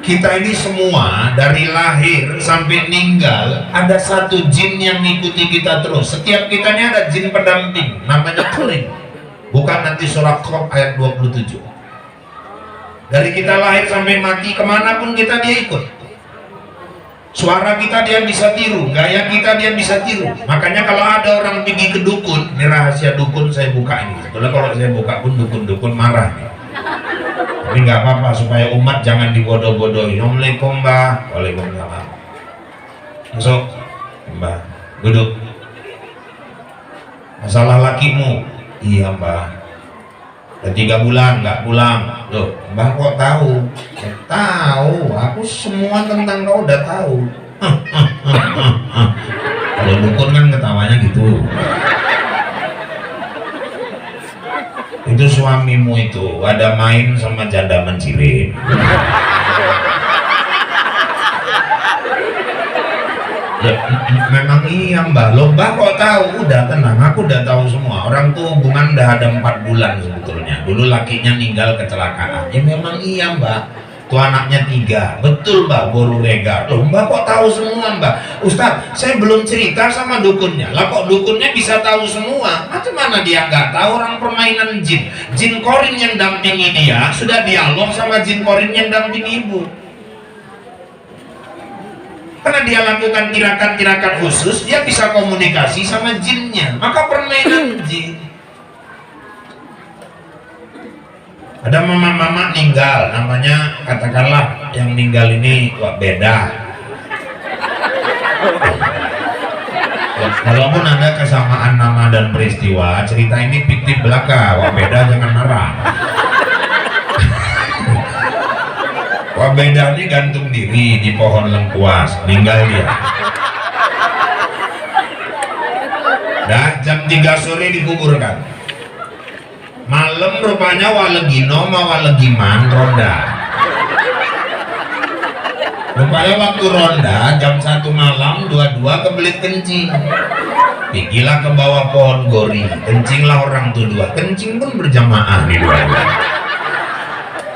Kita ini semua dari lahir sampai meninggal ada satu jin yang mengikuti kita terus. Setiap kita ini ada jin pendamping, namanya Qarin. Bukan nanti surah Qaf ayat 27. Dari kita lahir sampai mati, kemanapun kita dia ikut. Suara kita dia bisa tiru, gaya kita dia bisa tiru. Makanya kalau ada orang pergi ke dukun, ini rahasia dukun saya buka ini. Sebetulnya kalau saya buka pun dukun-dukun marah nih. Tapi nggak apa-apa supaya umat jangan dibodoh-bodohi. Assalamualaikum Mbah. Waalaikumsalam. Masuk Mbah, duduk. Masalah lakimu? Iya Mbah. Udah 3 bulan nggak pulang. Loh, Mbah kok tahu? Ya, tahu, aku semua tentang kau udah tahu. Kalau dukun kan ketawanya gitu. Itu suamimu itu ada main sama janda menciri. Ya, memang iya Mbak, lo Mbak kok tahu? Udah tenang, aku udah tahu semua. Orang tuh hubungan udah ada 4 bulan sebetulnya. Dulu lakinya meninggal kecelakaan. Ya memang iya Mbak. Tuh anaknya 3. Betul Mbak, baru regar. Loh Mbak kok tahu semua Mbak? Ustaz, saya belum cerita sama dukunnya. Lah kok dukunnya bisa tahu semua? Macam mana dia nggak tahu? Orang permainan jin. Jin Qarin yang dampingi dia sudah dialog sama jin Qarin yang dampingi ibu. Karena dia lakukan tirakat-tirakat khusus, dia bisa komunikasi sama jinnya. Maka permainan jin. Ada mama-mama meninggal, namanya katakanlah yang meninggal ini Wak Beda. Ya, walaupun ada kesamaan nama dan peristiwa, cerita ini fiktif belaka. Wak Beda jangan marah. Wak Beda ini gantung diri di pohon lengkuas, meninggal dia. Dah jam 3 sore dikuburkan. Malam rupanya walegino ma walegiman ronda. Rupanya waktu ronda jam 1 malam dua-dua kebelit kencing. Pikilah ke bawah pohon gori, kencinglah orang tuh 2. Kencing pun berjamaah nih 2.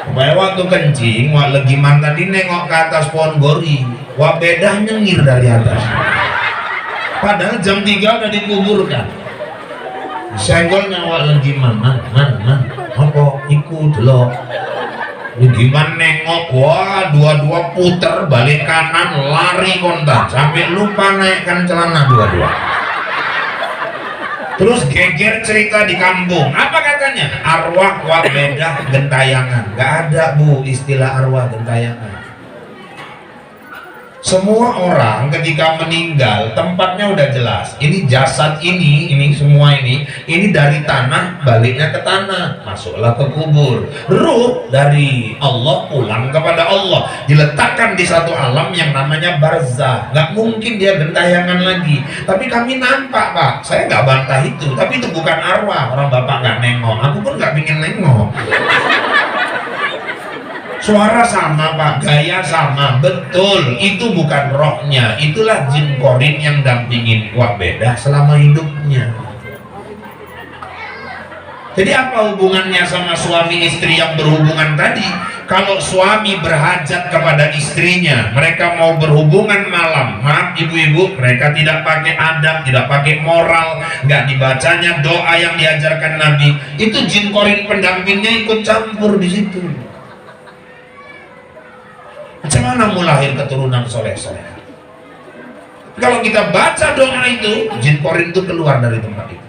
Supaya waktu kencing, Wak Legiman tadi nengok ke atas pohon gori, Wak Beda nyengir dari atas. Padahal jam 3 udah dikuburkan. Senggolnya Wak Legiman, man, apa ikut lo? Legiman nengok, wah dua-dua puter balik kanan, lari kontak sampai lupa naikkan celana dua-dua. Terus geger cerita di kampung. Apa katanya? Arwah Wak Beda gentayangan. Gak ada Bu istilah arwah gentayangan. Semua orang ketika meninggal tempatnya udah jelas. Ini jasad ini semua ini dari tanah baliknya ke tanah, masuklah ke kubur. Ruh dari Allah pulang kepada Allah, diletakkan di satu alam yang namanya barzah. Gak mungkin dia gentayangan lagi. Tapi kami nampak Pak, saya gak bantah itu. Tapi itu bukan arwah. Orang Bapak gak nengok, aku pun gak pengen nengok. Suara sama Pak, gaya sama, betul. Itu bukan rohnya, itulah jin Qarin yang dampingin Wak Beda selama hidupnya. Jadi apa hubungannya sama suami istri yang berhubungan tadi? Kalau suami berhajat kepada istrinya, mereka mau berhubungan malam, maaf ibu-ibu, mereka tidak pakai adab, tidak pakai moral, nggak dibacanya doa yang diajarkan Nabi. Itu jin Qarin pendampingnya ikut campur di situ. Macam mana mau lahir keturunan soleh-soleh? Kalau kita baca doa itu, jin Qarin itu keluar dari tempat itu.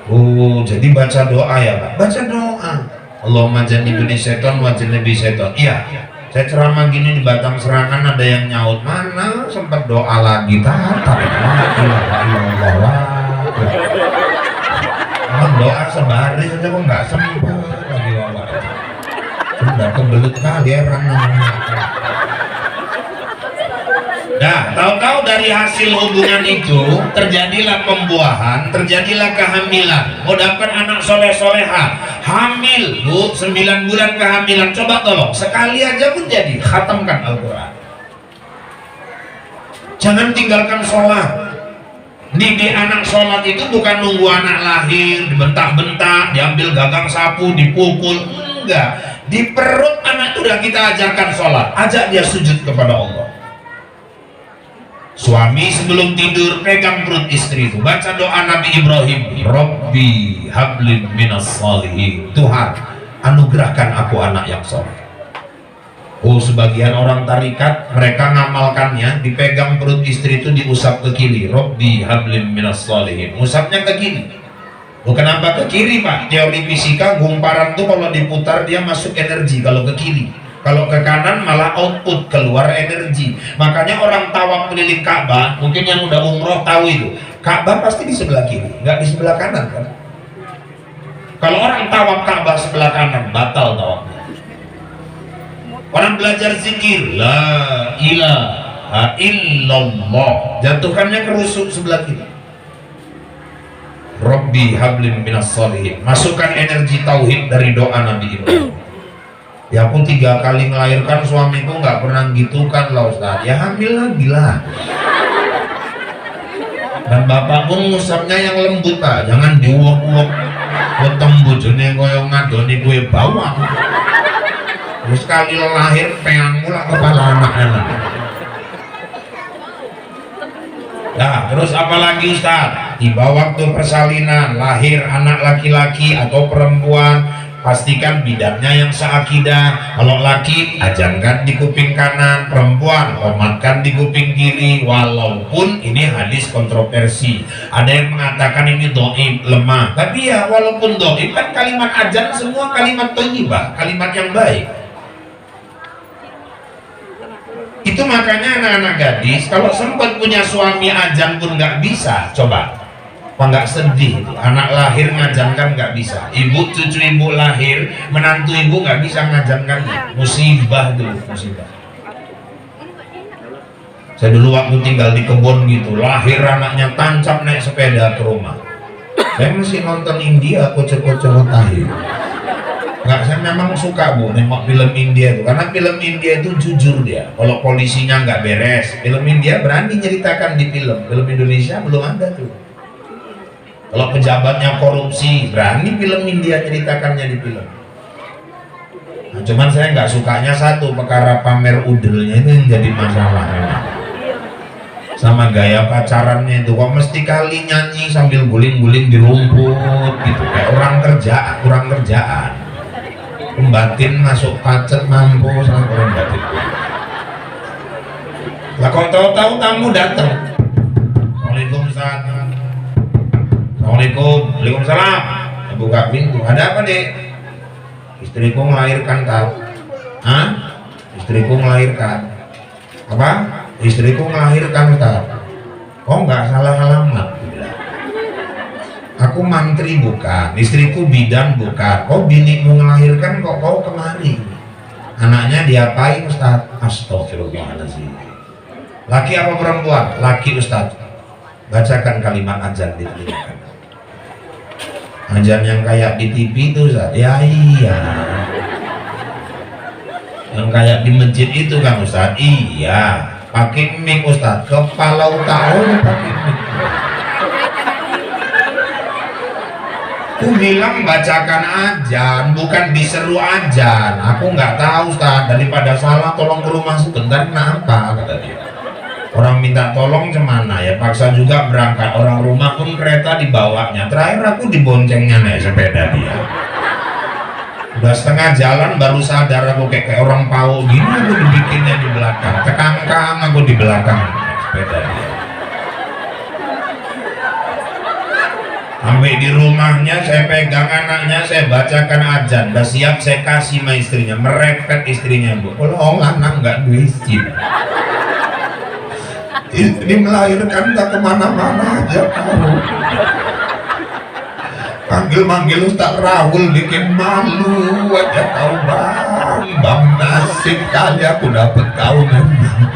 Oh, jadi baca doa ya Pak? Baca doa. Allahumma jannibni syaiton wa jannibi syaiton. Iya, saya ceramah gini di Batang Serangan ada yang nyaut, mana sempat doa lagi tatap doa sebari saja kok nggak sempat lagi wawa. Sudah kebelut kali heran. Nah, tahu-tahu dari hasil hubungan itu terjadilah pembuahan, terjadilah kehamilan. Mau dapat anak soleh-soleha, hamil bu, 9 bulan kehamilan. Coba tolong, sekali aja pun jadi, khatamkan Al-Quran. Jangan tinggalkan sholat. Didik anak sholat itu bukan nunggu anak lahir, dibentak-bentak, diambil gagang sapu, dipukul. Enggak, di perut anak itu udah kita ajarkan sholat. Ajak dia sujud kepada Allah. Suami sebelum tidur pegang perut istri itu, baca doa Nabi Ibrahim, Rabbi hablin minas shalihin, Tuhan anugerahkan aku anak yang soleh. Oh, sebagian orang tarikat mereka ngamalkannya, dipegang perut istri itu diusap ke kiri, Rabbi hablin minas shalihin, usapnya ke kiri. Oh, kenapa ke kiri Pak? Teori fisika gumparan tuh kalau diputar dia masuk energi kalau ke kiri. Kalau ke kanan malah output, keluar energi. Makanya orang tawaf keliling Ka'bah, mungkin yang udah umroh tahu itu, Ka'bah pasti di sebelah kiri, nggak di sebelah kanan kan? Kalau orang tawaf Ka'bah sebelah kanan, batal tawafnya. Orang belajar zikir, la ilaha illallah, jatuhkannya ke rusuk sebelah kiri. Rabbi hablin minas shalihin, masukkan energi tauhid dari doa Nabi Ibrahim. Ya aku 3 kali melahirkan suamiku nggak pernah gitu kan lah Ustaz. Ya hamil lagi lah. Dan bapak pun ngusapnya yang lembut Pak, jangan diuap-uap. Ketemu jene koyo ngadoni kue bawang. Terus kali lahir peang mula kepala anak-anak. Nah, terus apalagi Ustaz? Tiba waktu persalinan, lahir anak laki-laki atau perempuan, pastikan bidatnya yang seakidah. Kalau laki ajankan di kuping kanan, perempuan homatkan di kuping kiri. Walaupun ini hadis kontroversi, ada yang mengatakan ini dhaif, lemah, tapi ya walaupun dhaif kan kalimat ajan semua kalimat thayyibah, kalimat yang baik. Itu makanya anak-anak gadis kalau sempat punya suami ajan pun nggak bisa, coba apa nggak sedih itu? Anak lahir ngajankan nggak bisa, ibu cucu ibu lahir, menantu ibu nggak bisa ngajankan, musibah dulu, musibah. Saya dulu waktu tinggal di kebun gitu, lahir anaknya tancap naik sepeda ke rumah. Saya masih nonton India, kocok-kocok tahir. Nggak, saya memang suka bu nengok film India itu, karena film India itu jujur dia. Kalau polisinya nggak beres, film India berani ceritakan di film. Film Indonesia belum ada tuh. Kalau pejabatnya korupsi, berani film India ceritakannya di film. Nah, cuman saya nggak sukanya satu, perkara pamer udelnya itu yang jadi masalah memang. Sama gaya pacarannya itu, kok mesti kali nyanyi sambil guling-guling di rumput gitu, kayak orang kerja, kurang kerjaan. Pembatin masuk pacet mampu sama orang batin. Lah kok tahu-tahu tamu datang. Assalamualaikum Ustaz. Assalamualaikum. Waalaikumsalam. Buka pintu. Ada apa dek? Istriku melahirkan tak? Hah? Istriku melahirkan. Apa? Istriku melahirkan tak? Oh nggak salah alamat. Aku mantri bukan, istriku bidan bukan. Oh binimu melahirkan kok kau kemari? Anaknya diapain Ustaz? Astagfirullahaladzim. Laki apa perempuan? Laki Ustaz. Bacakan kalimat azan di telinga. Azan yang kayak di TV itu Ustaz. Ya iya. Yang kayak di masjid itu kan Ustaz. Iya. Pakai mic Ustaz. Kepala tahu pakai mic. Aku bilang bacakan azan, bukan diseru azan. Aku nggak tahu Ustaz. Daripada salah tolong ke rumah sebentar. Kenapa? Kata dia. Orang minta tolong cemana ya, paksa juga berangkat. Orang rumah pun kereta dibawanya. Terakhir aku diboncengnya naik sepeda dia. Udah setengah jalan baru sadar aku kayak orang pau gini, aku dibikinnya di belakang. Tekangkang aku di belakang sepeda dia. Sampai di rumahnya saya pegang anaknya, saya bacakan azan, udah siap saya kasih sama istrinya, merepet istrinya, Bu. Kalau anak nggak duit istri melahirkan tak kemana-mana aja kamu. Panggil-manggil Ustaz Rahul bikin malu aja kau bang nasib kali aku dapet kau memang.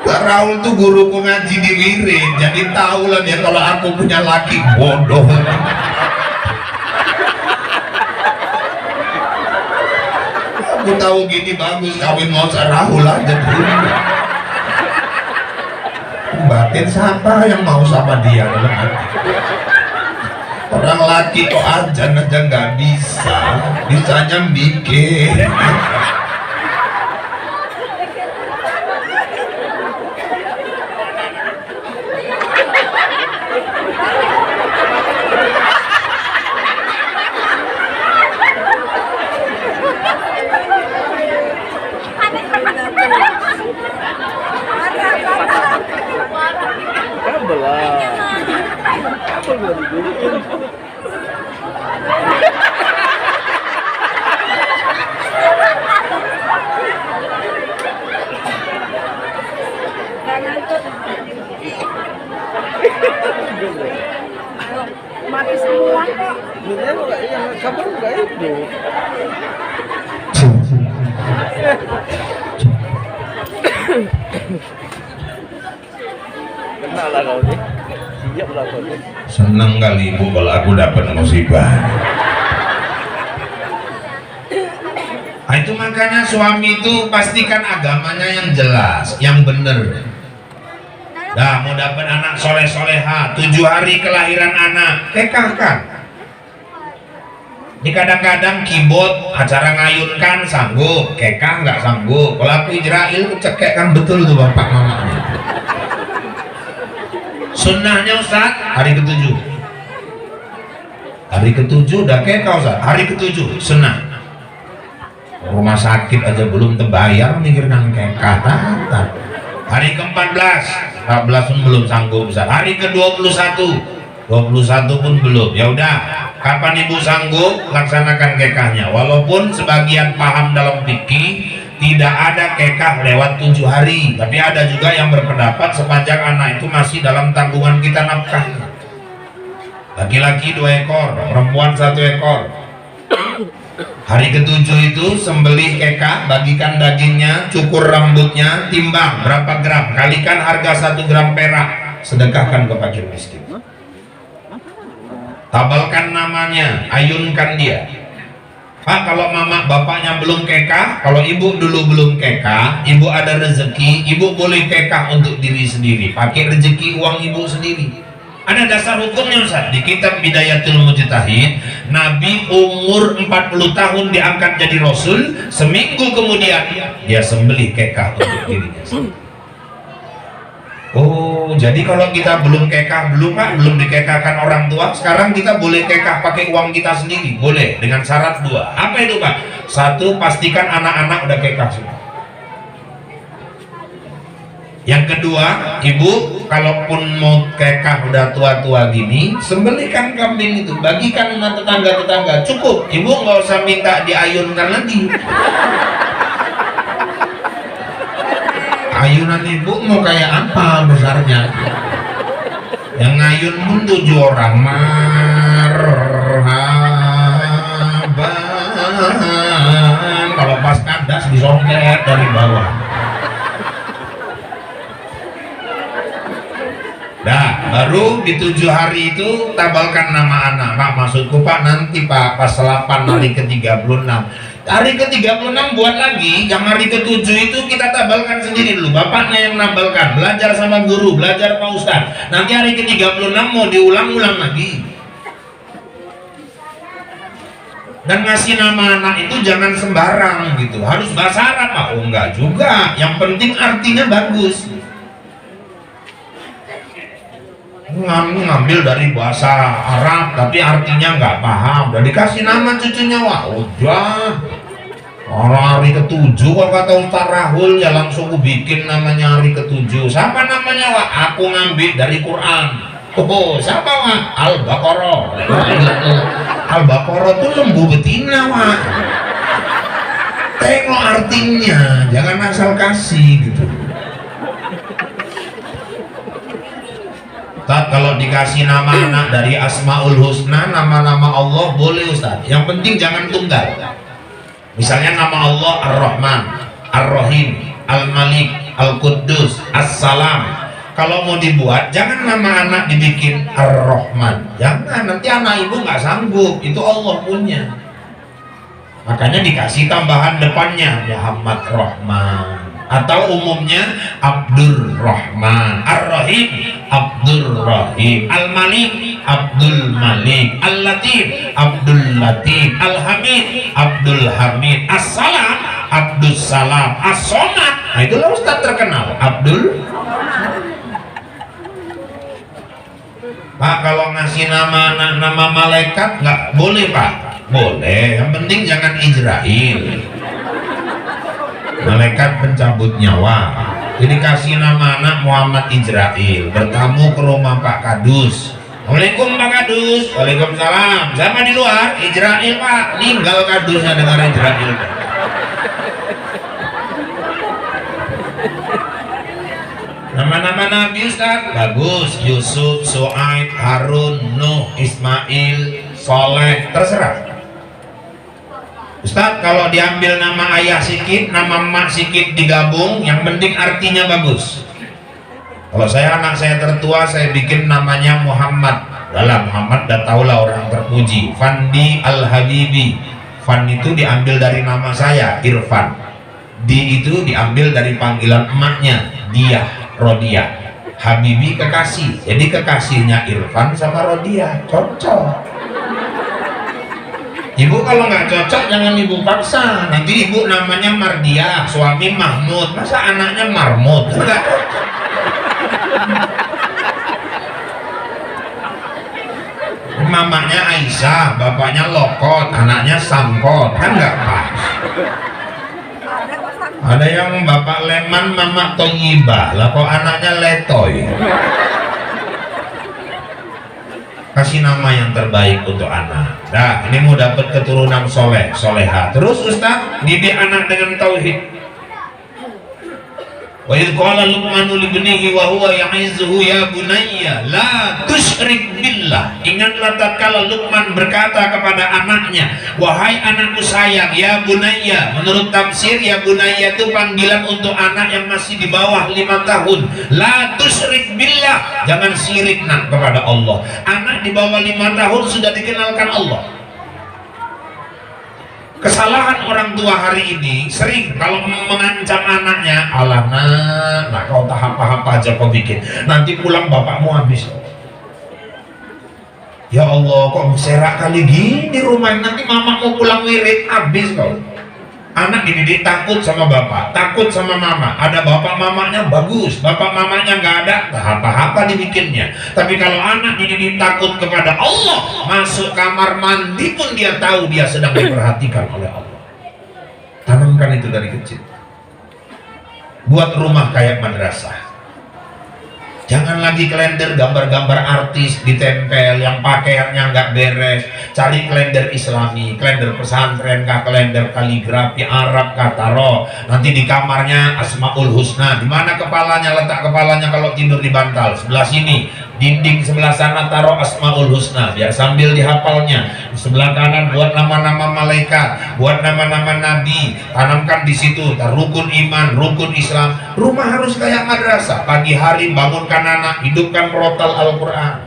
Ustaz Rahul tuh guruku ngaji di Wirid, jadi tahu lah dia kalau aku punya laki bodoh. Aku tahu gini bagus kawin mau Ustaz Rahul aja dulu. Batin siapa yang mau sama dia dalam hati? Orang laki kok aja nggak bisa, bisanya bikin. Mati semua kok. Yang kabar enggak itu. Kenal lah kau nih. Siap lah kau nih. Senang kali ibu kalau aku dapat musibah. Nah, itu makanya suami itu pastikan agamanya yang jelas, yang benar. Nah, mau dapat anak soleh-soleha, 7 hari kelahiran anak, kekahkan. Ini kadang-kadang keyboard acara ngayunkan sanggup, kekah nggak sanggup. Kalau aku Israel cekek kan betul tuh bapak mamanya. Sunnahnya Ustaz hari ke-7. Hari ke-7 udah kekah Ustaz, hari ke-7 sunnah. Rumah sakit aja belum terbayar mikirkan kekah tata. Hari ke-14, 14 pun belum sanggup Ustaz. Hari ke-21, 21 pun belum. Ya udah, kapan ibu sanggup laksanakan kekahnya. Walaupun sebagian paham dalam fikih tidak ada kekah lewat 7 hari, tapi ada juga yang berpendapat sepanjang anak itu masih dalam tanggungan kita nafkahnya. Laki-laki 2 ekor, perempuan 1 ekor. Hari ke-7 itu sembelih kekah, bagikan dagingnya, cukur rambutnya, timbang berapa gram, kalikan harga 1 gram perak, sedekahkan ke fakir miskin. Tabalkan namanya, ayunkan dia. Pak, kalau mama bapaknya belum kekah, kalau ibu dulu belum kekah, ibu ada rezeki, ibu boleh kekah untuk diri sendiri, pakai rezeki uang ibu sendiri. Ada dasar hukumnya Ustaz di kitab Bidayatul Mujtahid. Nabi umur 40 tahun diangkat jadi Rasul, seminggu kemudian dia sembelih kekah untuk dirinya sendiri. Oh, jadi kalau kita belum kekah, belum dikekahkan orang tua, sekarang kita boleh kekah pakai uang kita sendiri, boleh dengan syarat 2. Apa itu Pak? 1, pastikan anak-anak udah kekah semua. Yang kedua, ibu kalaupun mau kekah udah tua-tua gini, sembelihkan kambing itu, bagikan sama tetangga-tetangga, cukup. Ibu nggak usah minta diayunkan lagi. Ayunan ibu mau kayak apa besarnya? Yang ngayun pun 7 orang. Marhaban. Kalau pas kandas disongket dari bawah. Nah, baru di 7 hari itu tabalkan nama anak. Pak, maksudku Pak nanti Pak pas 8 hari ke-36. Hari ke-36 buat lagi, yang hari ke-7 itu kita tabalkan sendiri dulu. Bapaknya yang nabalkan, belajar sama guru, belajar Pak Ustaz. Nanti hari ke-36 mau diulang-ulang lagi. Dan ngasih nama anak itu jangan sembarang gitu, harus bahasa Arab Pak. Oh enggak juga, yang penting artinya bagus. Ngambil dari bahasa Arab tapi artinya nggak paham, udah dikasih nama cucunya, wah udah Orang hari ketujuh kalau kata Ustaz Rahul ya langsung aku bikin namanya hari ketujuh. Siapa namanya Wak? Aku ngambil dari Quran. Oh siapa Wak? Al-Baqarah. Al-Baqarah tuh lembu betina Wak. Tengok artinya, jangan asal kasih gitu. Ustaz kalau dikasih nama anak dari Asmaul Husna, nama-nama Allah boleh Ustaz. Yang penting jangan tunggal. Misalnya nama Allah Ar-Rahman, Ar-Rahim, Al-Malik, Al-Quddus, As-Salam. Kalau mau dibuat, jangan nama anak dibikin Ar-Rahman. Jangan, nanti anak ibu nggak sanggup. Itu Allah punya. Makanya dikasih tambahan depannya Muhammad Rahman. Atau umumnya Abdul Rahman, Ar-Rahim, Abdul Rahim, Al-Malik, Abdul Malik, Al-Latif, Abdul Latif, Al-Hamid, Abdul Hamid, As-Salam, Abdul Salam, As-Somad. Nah itulah Ustaz terkenal, Abdul. Pak kalau ngasih nama anak nama malaikat nggak boleh Pak? Boleh, yang penting jangan Israel. Malaikat pencabut nyawa. Jadi kasih nama anak Muhammad Israel. Bertamu ke rumah Pak Kadus. Assalamualaikum Pak Kadus. Waalaikumsalam. Sama di luar Israel Pak. Ninggal Kadusnya dengar Israel. Nama-nama Nabi Ustaz bagus. Yusuf, Su'aib, Harun, Nuh, Ismail, Soleh, terserah. Ustaz kalau diambil nama ayah sikit, nama emak sikit digabung, yang penting artinya bagus. Kalau saya anak saya tertua, saya bikin namanya Muhammad. Dalam Muhammad dah tahulah orang terpuji. Fandi Al-Habibi. Fan itu diambil dari nama saya, Irfan. Di itu diambil dari panggilan emaknya, Dia, Rodia. Habibi kekasih. Jadi kekasihnya Irfan sama Rodia, cocok. Ibu kalau nggak cocok jangan ibu paksa. Nanti ibu namanya Mardia, suami Mahmud, masa anaknya Marmut? Enggak. Mamanya Aisyah, bapaknya Lokot, anaknya Sangkot, kan nggak pas. Ada yang bapak Leman, mama Toyibah, lah kok anaknya Letoy. Kasih nama yang terbaik untuk anak. Nah, ini mau dapat keturunan soleh, soleha. Terus Ustaz, didik anak dengan tauhid. Wa idh qala Luqmanu libnihi wa huwa ya'izuhu ya bunayya la tusyrik billah. Ingatlah tatkala Luqman berkata kepada anaknya, wahai anakku sayang, ya bunayya. Menurut tafsir ya bunayya itu panggilan untuk anak yang masih di bawah 5 tahun. La tusyrik billah, jangan syirik nak kepada Allah. Anak di bawah 5 tahun sudah dikenalkan Allah. Kesalahan orang tua hari ini sering kalau mengancam anaknya, alah nak kau tahap apa aja kau bikin, nanti pulang bapakmu habis. Ya Allah, kok serak kali gini rumah, nanti mamamu pulang wirid habis kau. Anak dididik takut sama bapak, takut sama mama. Ada bapak mamanya bagus, bapak mamanya nggak ada, apa-apa dibikinnya. Tapi kalau anak dididik takut kepada Allah, masuk kamar mandi pun dia tahu dia sedang diperhatikan oleh Allah. Tanamkan itu dari kecil. Buat rumah kayak madrasah. Jangan lagi kalender gambar-gambar artis ditempel yang pakaiannya nggak beres. Cari kalender Islami, kalender pesantren, kalender kaligrafi Arab, kataro. Nanti di kamarnya Asmaul Husna. Di mana kepalanya, letak kepalanya kalau tidur di bantal? Sebelah sini. Dinding sebelah sana taruh Asmaul Husna biar sambil dihafalnya. Di sebelah kanan buat nama-nama malaikat, buat nama-nama nabi, tanamkan di situ. Rukun iman, rukun Islam. Rumah harus kayak madrasah. Pagi hari bangunkan anak, hidupkan rotal Al-Quran.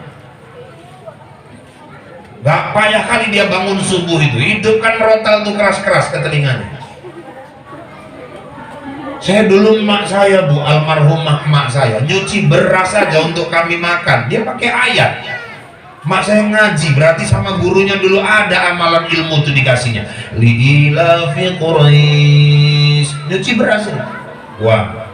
Gak payah kali dia bangun subuh itu, hidupkan rotal tuh keras-keras ke telinganya. Saya dulu emak saya bu, almarhumah emak saya nyuci beras saja untuk kami makan, dia pakai ayat. Emak saya ngaji, berarti sama gurunya dulu ada amalan ilmu tuh dikasihnya. Li'ilafi Quraisy, nyuci beras ya. Wah,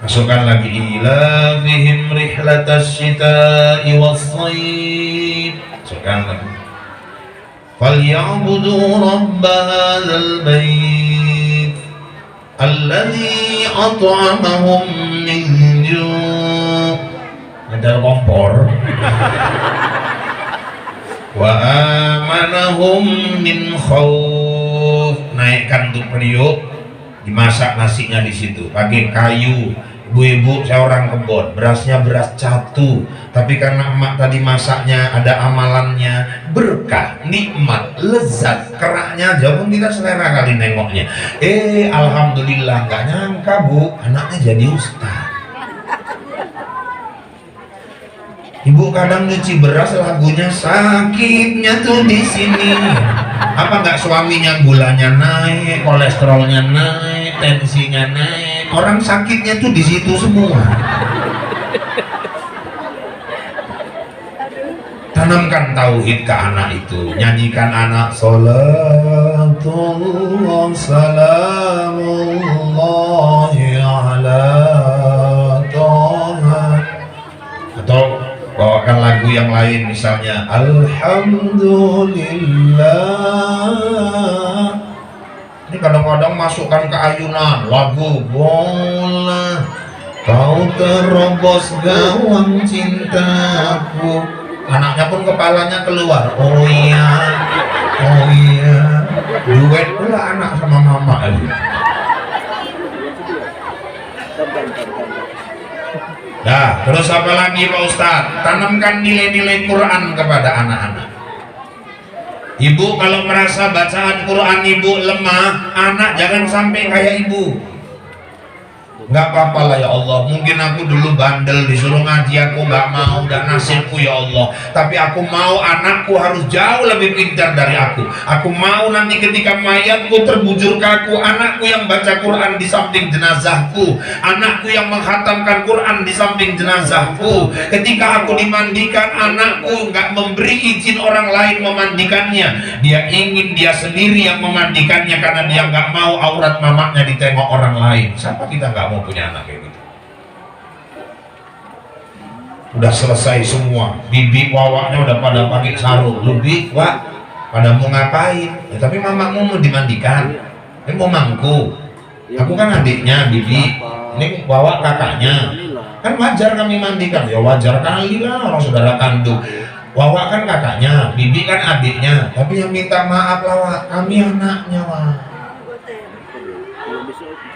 masukkan lagi ilafihim rihlatas syita'i was-shayb, masukkan lagi. falyabudu rabb hadzal bait alladzi at'amahum min ju'. Ada kompor. Wa amanahum min khauf. Naikkan tuh periuk, dimasak nasinya di situ pakai kayu. Ibu-ibu seorang kebon, berasnya beras catu, tapi karena emak tadi masaknya ada amalannya, berkah, nikmat, lezat, keraknya aja pun kita selera kali nengoknya. Alhamdulillah, nggak nyangka bu, anaknya jadi ustaz. Ibu kadang nyuci beras lagunya sakitnya tuh di sini. Apa nggak suaminya gulanya naik, kolesterolnya naik, tensinya naik. Orang sakitnya tuh di situ semua. Tanamkan tauhid ke anak itu, nyanyikan anak salatullah salamullahi ala Toha, atau bawakan lagu yang lain misalnya alhamdulillah. Ini kadang-kadang masukkan ke ayunan lagu bola kau terobos gawang cintaku, anaknya pun kepalanya keluar, oh iya duet pula anak sama mama. Nah, terus apa lagi Pak Ustadz? Tanamkan nilai-nilai Quran kepada anak-anak. Ibu kalau merasa bacaan Quran ibu lemah, anak jangan sampai kayak ibu. Nggak apa-apa lah ya Allah, mungkin aku dulu bandel disuruh ngaji aku nggak mau, dan nasibku ya Allah, tapi aku mau anakku harus jauh lebih pintar dari aku. Aku mau nanti ketika mayatku terbujur kaku, anakku yang baca Quran di samping jenazahku, anakku yang menghatamkan Quran di samping jenazahku. Ketika aku dimandikan, anakku nggak memberi izin orang lain memandikannya, dia ingin dia sendiri yang memandikannya karena dia nggak mau aurat mamanya ditengok orang lain. Siapa kita nggak mau punya anak kayak gitu? Udah selesai semua, bibi wawaknya udah pada pakai sarung, lebih wak pada mau ngapain ya, tapi mamamu mau dimandikan, ini mau mangku, aku kan adiknya bibi, ini wawak kakaknya, kan wajar kami mandikan, ya wajar kali lah orang saudara kandung. Wawak kan kakaknya, bibi kan adiknya, tapi yang minta maaf lah wak, kami anaknya wak.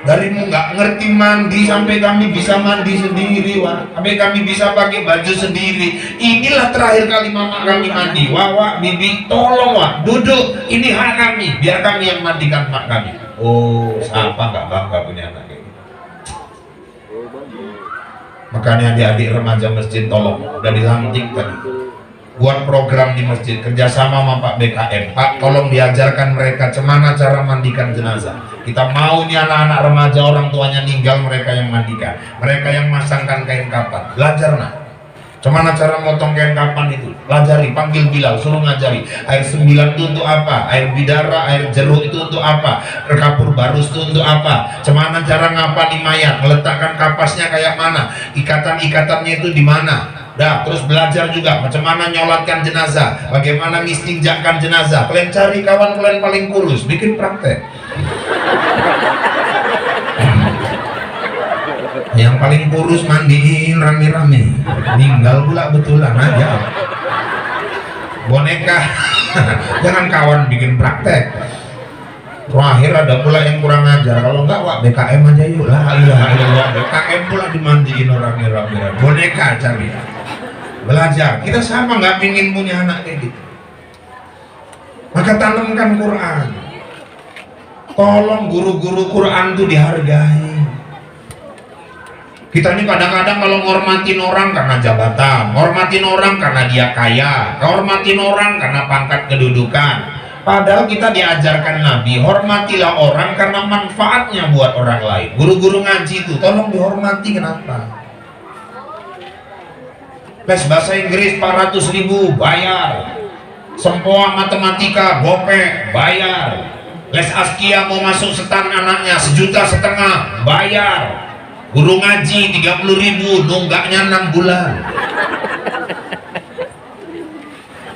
Darimu nggak ngerti mandi sampai kami bisa mandi sendiri, wah. Sampai kami bisa pakai baju sendiri. Inilah terakhir kali mama kami mandi. Wah, bibi, tolong wah, duduk. Ini hak kami, biar kami yang mandikan mak kami. Oh, siapa nggak bangga punya anak kayak gitu? Makanya adik-adik remaja masjid tolong, udah dilantik tadi. Buat program di masjid kerjasama sama Pak BKM. Pak, tolong diajarkan mereka cemana cara mandikan jenazah. Kita mau nih anak-anak remaja orang tuanya meninggal, mereka yang mandikan, mereka yang masangkan kain kapan. Belajar nak, cemana cara motong kain kapan itu. Pelajari, panggil Bilal, suruh ngajari. Air 9 itu untuk apa? Air bidara, air jeruk itu untuk apa? Kapur barus itu untuk apa? Cemana cara ngapani mayat, meletakkan kapasnya kayak mana? Ikatan-ikatannya itu di mana? Dah, terus belajar juga bagaimana nyolatkan jenazah, bagaimana ngistinjakkan jenazah. Kalian cari kawan kalian paling kurus, bikin praktek. Yang paling kurus mandiin rame-rame, meninggal pula betulan aja. Boneka, jangan kawan bikin praktek. Terakhir ada pula yang kurang ajar, kalau enggak wak BKM aja yuk lah, BKM pula dimandiin orangnya rame-rame. Boneka cari. Belajar, kita sama nggak pingin punya anak kayak gitu. Maka tanamkan Quran. Tolong guru-guru Quran itu dihargai. Kita ini kadang-kadang kalau ngormatin orang karena jabatan, ngormatin orang karena dia kaya, ngormatin orang karena pangkat kedudukan. Padahal kita diajarkan Nabi, hormatilah orang karena manfaatnya buat orang lain. Guru-guru ngaji itu tolong dihormati. Kenapa? Les bahasa Inggris 400.000 bayar, sempoa matematika gopek bayar, les askia mau masuk setan anaknya 1,5 juta bayar, guru ngaji 30.000 nunggaknya 6 bulan.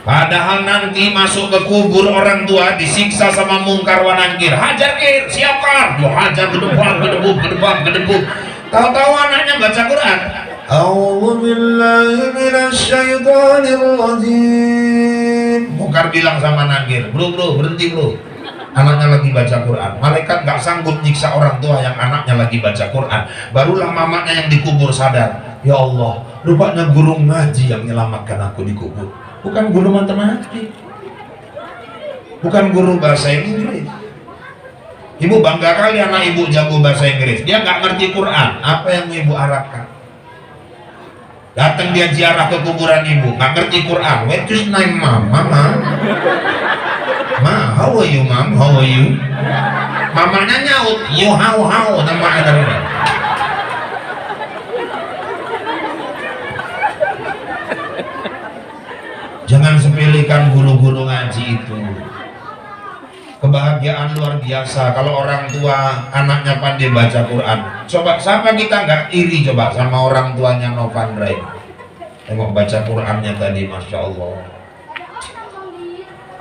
Padahal nanti masuk ke kubur orang tua disiksa sama mungkar wa nakir. Hajar kir, siapa? Lu hajar gedebuk, gedebuk. Tahu-tahu anaknya baca Quran. A'udzu billahi minasy syaithanir rajim. Mungkar bilang sama nakir, bro, berhenti bro. Anaknya lagi baca Quran. Malaikat nggak sanggup nyiksa orang tua yang anaknya lagi baca Quran. Barulah mamanya yang dikubur sadar. Ya Allah, rupanya guru ngaji yang menyelamatkan aku di kubur. Bukan guru matematik, bukan guru bahasa Inggris. Ibu bangga kali anak ibu jago bahasa Inggris. Dia nggak ngerti Quran. Apa yang ibu harapkan? Datang dia ziarah ke kuburan ibu, nggak ngerti Quran. What is name mama? Ma, how are you mom? How are you? Mamanya nyaut, you how namanya dari. Jangan sepelekan guru-guru ngaji itu. Kebahagiaan luar biasa kalau orang tua anaknya pandai baca Quran. Coba siapa kita nggak iri coba sama orang tuanya Novandra ini. Tengok baca Qurannya tadi, Masya Allah.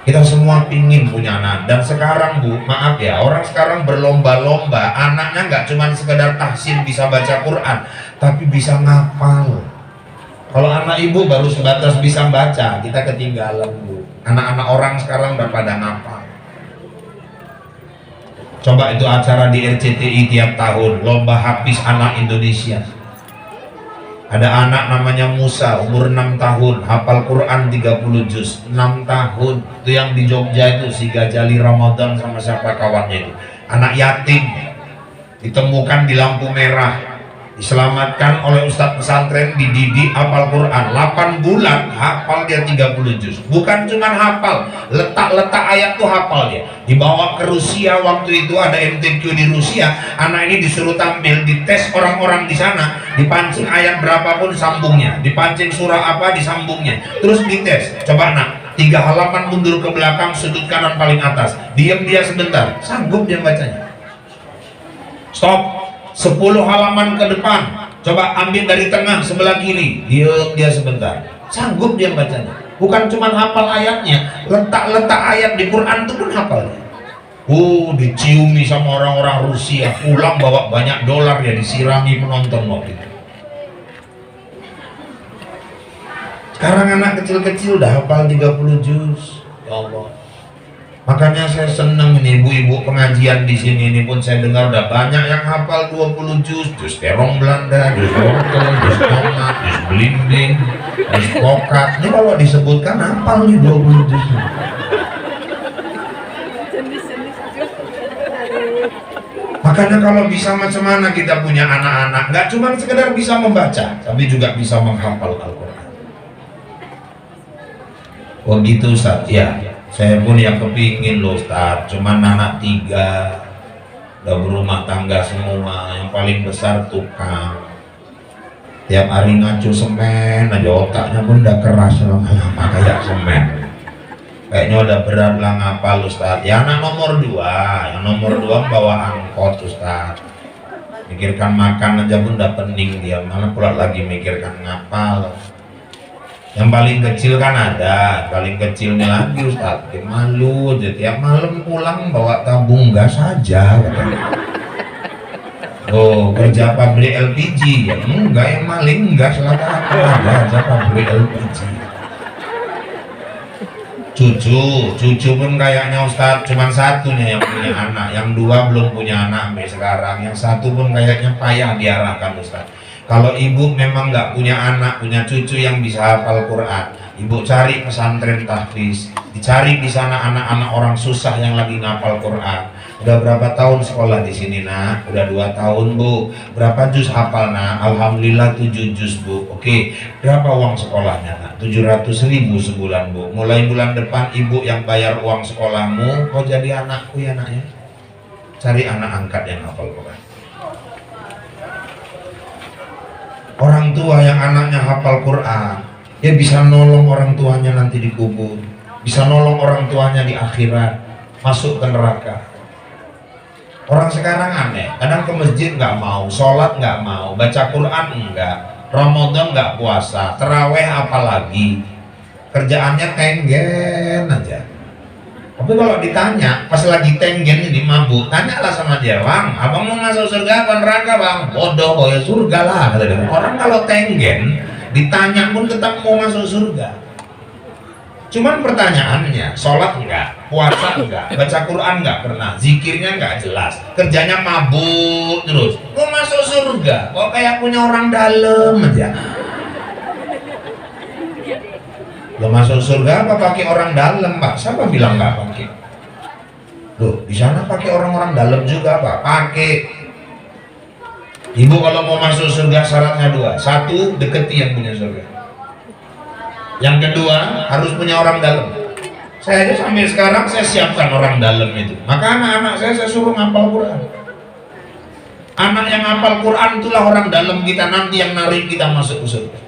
Kita semua pingin punya anak. Dan sekarang Bu, maaf ya, orang sekarang berlomba-lomba anaknya nggak cuma sekedar tahsin bisa baca Quran, tapi bisa ngapal. Kalau anak ibu baru sebatas bisa baca, kita ketinggalan Bu. Anak-anak orang sekarang udah pada ngapal. Coba itu acara di RCTI tiap tahun, lomba hafiz anak Indonesia. Ada anak namanya Musa, umur 6 tahun, hafal Quran 30 juz, 6 tahun. Itu yang di Jogja itu, si Gajali Ramadan sama siapa kawannya itu. Anak yatim, ditemukan di lampu merah. Diselamatkan oleh ustadz pesantren, dididik hafal Quran 8 bulan, hafal dia 30 juz. Bukan cuma hafal, letak-letak ayat tuh hafal dia. Dibawa ke Rusia, waktu itu ada MTQ di Rusia. Anak ini disuruh tampil, dites orang-orang di sana, dipancing ayat berapapun sambungnya, dipancing surah apa disambungnya, terus dites. Coba nak, 3 halaman mundur ke belakang, sudut kanan paling atas, diam dia sebentar, sanggup dia bacanya. Stop, 10 halaman ke depan, coba ambil dari tengah sebelah kiri, diam dia sebentar, sanggup dia bacanya. Bukan cuma hafal ayatnya, letak-letak ayat di Quran itu pun hafal. Diciumi sama orang-orang Rusia, pulang bawa banyak dolar ya, disirami penonton waktu itu. Sekarang anak kecil-kecil udah hafal 30 juz. Ya Allah. Makanya saya senang ini ibu-ibu pengajian di sini ini pun saya dengar udah banyak yang hafal 20 juz, juz terong Belanda, juz wortel, juz tomat, juz belimbing, juz pokat. Ini kalau disebutkan hafal nih 20 juz. Makanya kalau bisa macam mana kita punya anak-anak, nggak cuma sekedar bisa membaca, tapi juga bisa menghafal Al-Quran. Oh gitu Ustaz, ya. Saya pun yang kepingin loh Ustaz, cuman anak 3, udah berumah tangga semua, yang paling besar tukang. Tiap hari ngacu semen aja, otaknya pun udah keras lama-lama kayak semen. Kayaknya udah berat lah ngapal Ustaz. Ya anak nomor 2, yang nomor 2 bawa angkot Ustaz. Mikirkan makan aja pun udah pening dia, mana pula lagi mikirkan ngapal. Yang paling kecil kan ada, paling kecilnya lagi Ustaz, malu aja tiap malam pulang bawa tabung gas saja katanya. Oh, kerja pabrik LPG ya? Enggak, yang maling gas lah ada aja pabrik LPG. Cucu pun kayaknya Ustaz cuman satunya yang punya anak, yang 2 belum punya anak sampai sekarang, yang 1 pun kayaknya payah diarahkan Ustaz. Kalau ibu memang nggak punya anak, punya cucu yang bisa hafal Quran, ibu cari pesantren tahfiz, dicari di sana anak-anak orang susah yang lagi ngapal Quran. Udah berapa tahun sekolah di sini nak? Udah 2 tahun Bu. Berapa juz hafal nak? Alhamdulillah 7 juz Bu. Oke, berapa uang sekolahnya nak? 700.000 sebulan Bu. Mulai bulan depan ibu yang bayar uang sekolahmu, kau jadi anakku ya nak ya. Cari anak angkat yang hafal Quran. Orang tua yang anaknya hafal Quran, dia bisa nolong orang tuanya nanti di kubur, bisa nolong orang tuanya di akhirat, masuk ke neraka. Orang sekarang aneh, kadang ke masjid nggak mau, sholat nggak mau, baca Quran enggak, Ramadan nggak puasa, terawih apalagi. kerjaannya tenggen aja. Tapi kalau ditanya pas lagi tenggen ini mabuk, tanyalah sama dia, bang, abang mau masuk surga apa neraka bang? Bodoh, oh ya surga lah kata dia. Orang kalau tenggen ditanya pun tetap mau masuk surga. Cuman pertanyaannya, sholat enggak, puasa enggak, baca Quran enggak pernah, zikirnya enggak jelas, kerjanya mabuk terus, mau masuk surga, kok kayak punya orang dalam aja. Lo masuk surga apa pakai orang dalam, Pak? Siapa bilang nggak pakai? Loh, di sana pakai orang-orang dalam juga, Pak. Pakai. Ibu kalau mau masuk surga syaratnya dua. Satu, deketi yang punya surga. Yang kedua, harus punya orang dalam. Saya aja sampai sekarang saya siapkan orang dalam itu. Maka anak-anak saya suruh ngapal Quran. Anak yang ngapal Quran itulah orang dalam kita nanti yang narik kita masuk ke surga.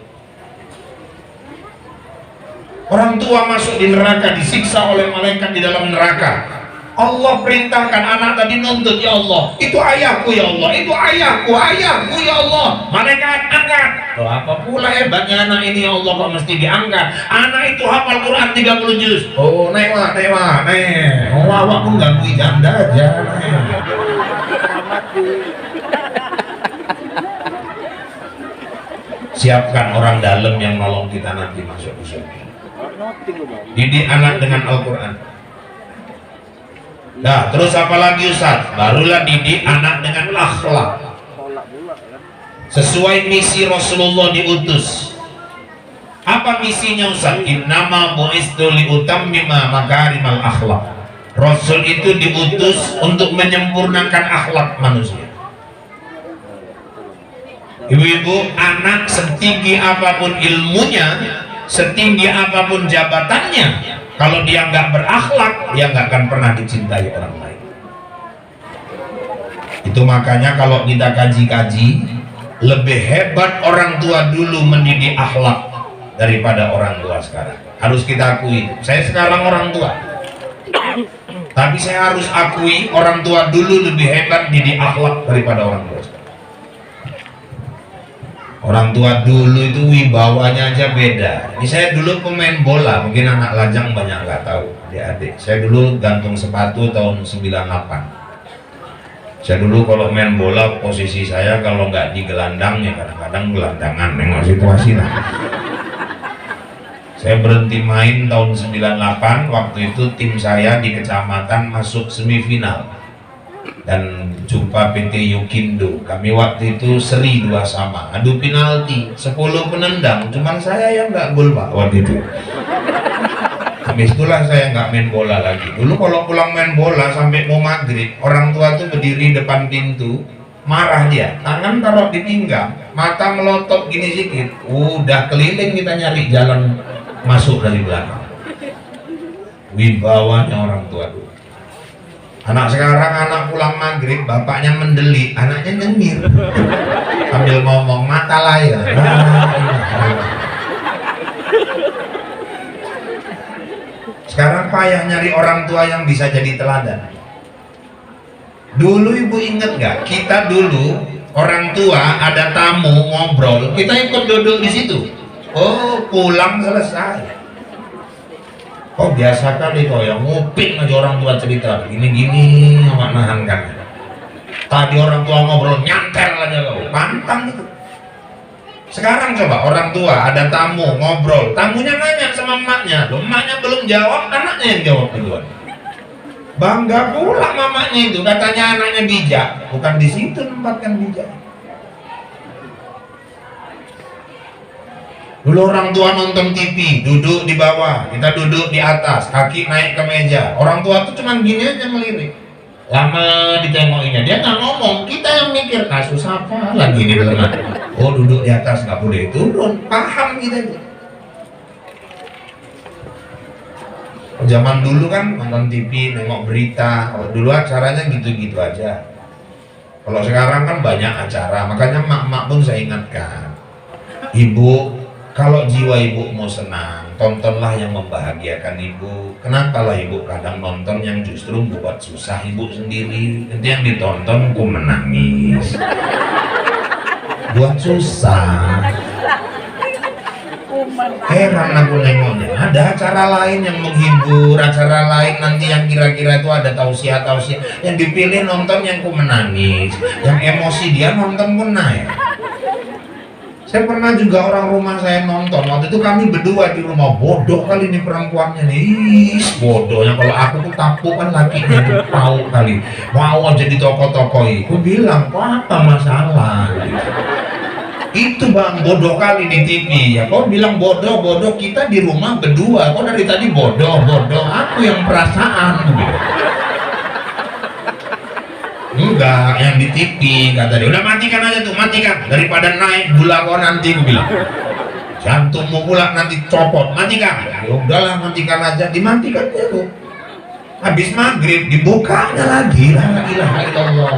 Orang tua masuk di neraka, disiksa oleh malaikat di dalam neraka. Allah perintahkan anak tadi nuntut, ya Allah, itu ayahku ya Allah, itu ayahku ya Allah. Malaikat angkat. Loh, apa pula hebatnya anak ini ya Allah kok mesti diangkat? Anak itu hafal Quran 30 juz. Oh, naik. Oh, awak pun ganggu janda aja. Siapkan orang dalam yang nolong kita nanti masuk ke surga. Didik anak dengan Al-Quran. Nah, terus apa lagi Ustaz? Barulah didik anak dengan akhlak sesuai misi Rasulullah diutus. Apa misinya Ustaz? Innama bu'istu liutammima makarimal akhlak. Rasul itu diutus untuk menyempurnakan akhlak manusia. Ibu-ibu, anak setinggi apapun ilmunya, setinggi apapun jabatannya, kalau dia nggak berakhlak, dia nggak akan pernah dicintai orang lain. Itu makanya kalau kita kaji-kaji, lebih hebat orang tua dulu mendidik akhlak daripada orang tua sekarang. Harus kita akui. Saya sekarang orang tua, tapi saya harus akui orang tua dulu lebih hebat didik akhlak daripada orang tua sekarang. Orang tua dulu itu wibawanya aja beda. Ini saya dulu pemain bola, mungkin anak lajang banyak nggak tahu, adik-adik. Saya dulu gantung sepatu tahun 98. Saya dulu kalau main bola, posisi saya kalau nggak di gelandang ya kadang-kadang gelandangan, nengok situasi lah. Saya berhenti main tahun 98, waktu itu tim saya di kecamatan masuk semifinal dan jumpa PT Yukindo. Kami waktu itu seri 2-2, adu penalti, 10 penendang, cuman saya yang nggak gol Pak waktu itu. Habis itulah saya nggak main bola lagi. Dulu kalau pulang main bola sampai mau maghrib, orang tua tuh berdiri depan pintu, marah dia, tangan taruh di pinggang, mata melotot gini sedikit, udah keliling kita nyari jalan masuk dari belakang. Wibawanya orang tua dulu. Anak sekarang anak pulang maghrib, bapaknya mendelik, anaknya nyengir sambil ngomong mata layar. Sekarang payah nyari orang tua yang bisa jadi teladan. Dulu ibu inget gak? Kita dulu orang tua ada tamu ngobrol, kita ikut duduk di situ. Oh, pulang selesai. Oh, biasa kali kok ya nguping aja orang tua cerita gini-gini sama nahan kan. Tadi orang tua ngobrol nyantel aja kau, pantang itu. Sekarang coba orang tua ada tamu ngobrol, tamunya nanya sama emaknya, loh, emaknya belum jawab, anaknya yang jawab duluan. Bangga pula mamanya itu, katanya anaknya bijak, bukan di situ tempatkan bijak. Dulu orang tua nonton TV, duduk di bawah, kita duduk di atas, kaki naik ke meja. Orang tua tuh cuman gini aja melirik. Lama ditengokinya, dia nggak ngomong, kita yang mikir, kasus apa lagi ini teman. Oh, duduk di atas nggak boleh turun, paham kita. Zaman dulu kan nonton TV, nengok berita, kalau dulu acaranya gitu-gitu aja. Kalau sekarang kan banyak acara, makanya mak-mak pun saya ingatkan, ibu, kalau jiwa ibu mau senang, tontonlah yang membahagiakan ibu. Kenapa lah ibu kadang nonton yang justru buat susah ibu sendiri? Nanti yang ditonton aku menangis, buat susah. Heran aku nengoknya. Ada acara lain yang menghibur, acara lain nanti yang kira-kira itu ada tausiah-tausiah. Yang dipilih nonton yang ku menangis, yang emosi dia nonton pun naik. Saya pernah juga orang rumah saya nonton, waktu itu kami berdua di rumah, bodoh kali ini perempuannya nih, bodohnya kalau aku tuh tapukan lakinya tuh tahu kali, mau aja di toko-tokoi, aku bilang, apa masalah? Itu bang, bodoh kali di TV ya, kau bilang bodoh, kita di rumah berdua, kau dari tadi bodoh, aku yang perasaan. Enggak, yang di TV kata dia, udah matikan aja tuh, matikan daripada naik gula kau nanti, gue bilang jantungmu pula nanti copot, matikan. Ya udahlah, matikan aja, dimatikan aja tuh. Habis maghrib dibukanya lagi, la ilaha illallah.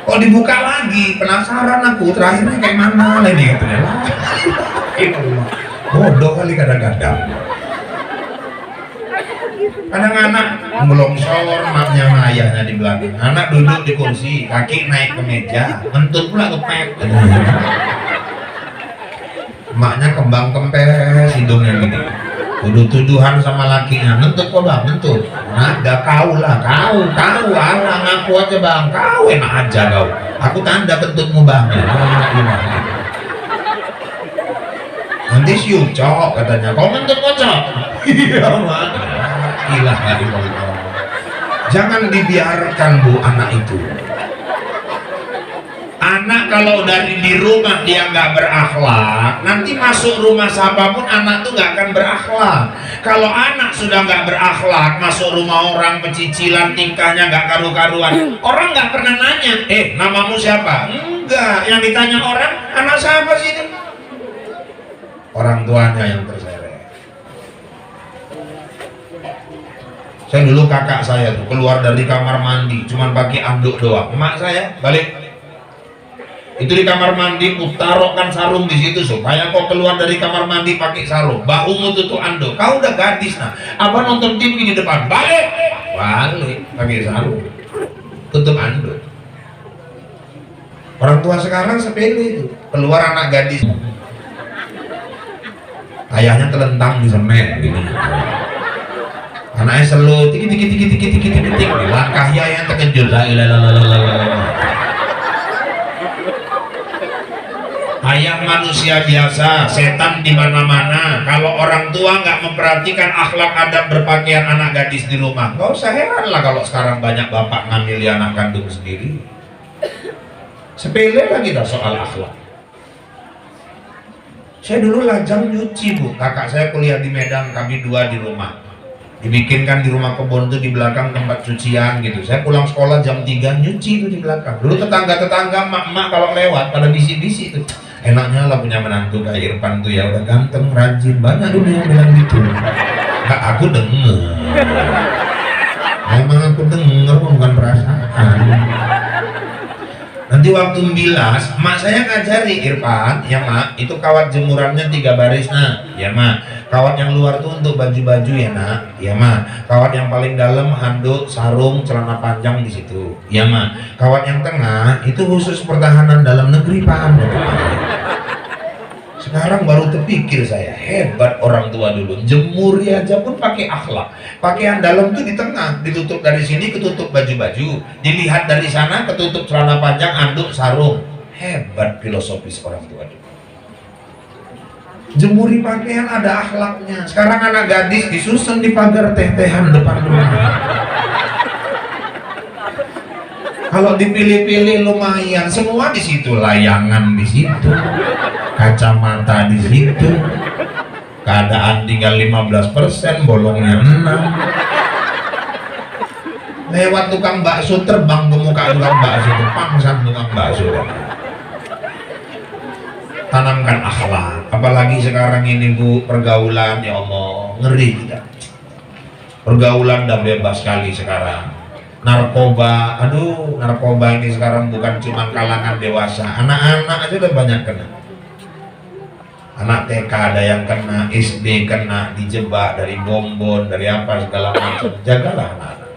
Kok dibuka lagi, penasaran aku terakhirnya kayak mana lagi katanya. Bodoh kali kadang-kadang. Kadang anak ngelongsor maknya sama ayahnya di belakang, anak duduk di kursi, kaki naik ke meja, mentut pula kepet. Maknya kembang kempes hidungnya gini, tuduh-tuduhan sama lakinya, mentut kok bang, mentut. Ada kau lah, kau alah ngaku aja bang, kau enak aja kau. Aku tanda kentutmu bang. Nanti siucok katanya, kau mentut kocok. Iya mak. Ilaha illallah. Jangan dibiarkan bu anak itu. Anak kalau dari di rumah dia nggak berakhlak, nanti masuk rumah siapapun anak tuh nggak akan berakhlak. Kalau anak sudah nggak berakhlak, masuk rumah orang pecicilan, tingkahnya nggak karu-karuan, orang nggak pernah nanya, namamu siapa? Enggak, yang ditanya orang, anak siapa sih ini? Orang tuanya yang terseret. Saya dulu kakak saya tuh keluar dari kamar mandi cuman pakai anduk doang. Emak saya balik, itu di kamar mandi taruhkan sarung di situ supaya kau keluar dari kamar mandi pakai sarung, bahumu tutup anduk. Kau udah gadis nah, abang nonton TV di depan, balik pakai sarung, tutup anduk. Orang tua sekarang sepele itu, keluar anak gadis, ayahnya telentang di semen gini. Anaknya selalu tiki langkah ya yang terkejut, la ilaha illallah. Ayah manusia biasa, setan di mana-mana. Kalau orang tua nggak memperhatikan akhlak adab berpakaian anak gadis di rumah, nggak usah heran lah kalau sekarang banyak bapak ngambil anak kandung sendiri. Sepele lagi dah soal akhlak. Saya dulu lajang nyuci bu, kakak saya kuliah di Medan, kami dua di rumah. Dibikinkan di rumah kebun tuh di belakang tempat cucian gitu. Saya pulang sekolah jam 3 nyuci tuh di belakang. Dulu tetangga-tetangga mak-mak kalau lewat pada bisi-bisi tuh. Enaknya lah punya menantu kayak Irfan tuh ya, udah ganteng, rajin. Banyak dulu yang bilang gitu. Kak, aku denger. Emang aku denger, bukan perasaan. Nanti waktu bilas, mak saya ngajari Irfan, ya mak, itu kawat jemurannya 3 baris nah, ya mak. Kawat yang luar tuh untuk baju-baju ya nak, ya mak. Kawat yang paling dalam handuk, sarung, celana panjang di situ, ya mak. Kawat yang tengah itu khusus pertahanan dalam negeri paham ya, sekarang baru terpikir saya, hebat orang tua dulu, jemuri aja pun pakai akhlak. Pakaian dalam tuh di tengah, ditutup dari sini ketutup baju-baju, dilihat dari sana ketutup celana panjang, anduk, sarung. Hebat filosofis orang tua dulu. Jemuri pakaian ada akhlaknya. Sekarang anak gadis disusun di pagar teh-tehan depan rumah. Kalau dipilih-pilih lumayan, semua di situ, layangan di situ, kacamata di situ, keadaan tinggal 15%, bolongnya 6. Lewat tukang bakso terbang ke muka tukang bakso, pangsan tukang bakso. Tanamkan akhlak, apalagi sekarang ini bu, pergaulan ya Allah, ngeri kita. Pergaulan udah bebas sekali sekarang. Narkoba, aduh, narkoba ini sekarang bukan cuma kalangan dewasa, anak-anak aja udah banyak kena. Anak TK ada yang kena, SD kena, dijebak dari bonbon, dari apa segala macam. Jagalah anak-anak.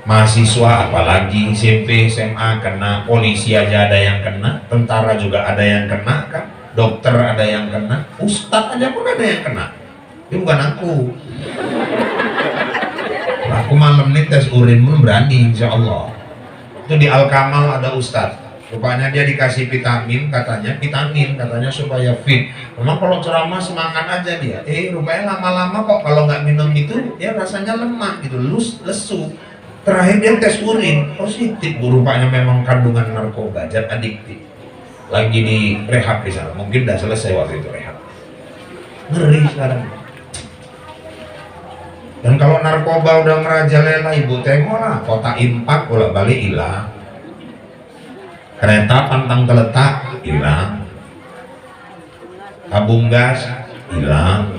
Mahasiswa apalagi SMP, SMA kena, polisi aja ada yang kena, tentara juga ada yang kena kan. dokter ada yang kena, ustadz aja pun ada yang kena. Ini bukan aku. Aku malam nih tes urin pun berani, insya Allah. Itu di Al-Kamal ada ustadz. Rupanya dia dikasih vitamin, katanya supaya fit. Memang kalau ceramah semangat aja dia. Rupanya lama-lama kok kalau nggak minum itu dia rasanya lemah gitu, lesu. Terakhir dia tes urin positif. Rupanya memang kandungan narkoba, zat adiktif. Lagi di rehab di sana. Mungkin udah selesai waktu itu rehab. Ngeri sekarang. Dan kalau narkoba udah merajalela, ibu tengoklah, kota impak bolak-balik hilang. Kereta pantang terletak hilang, tabung gas hilang,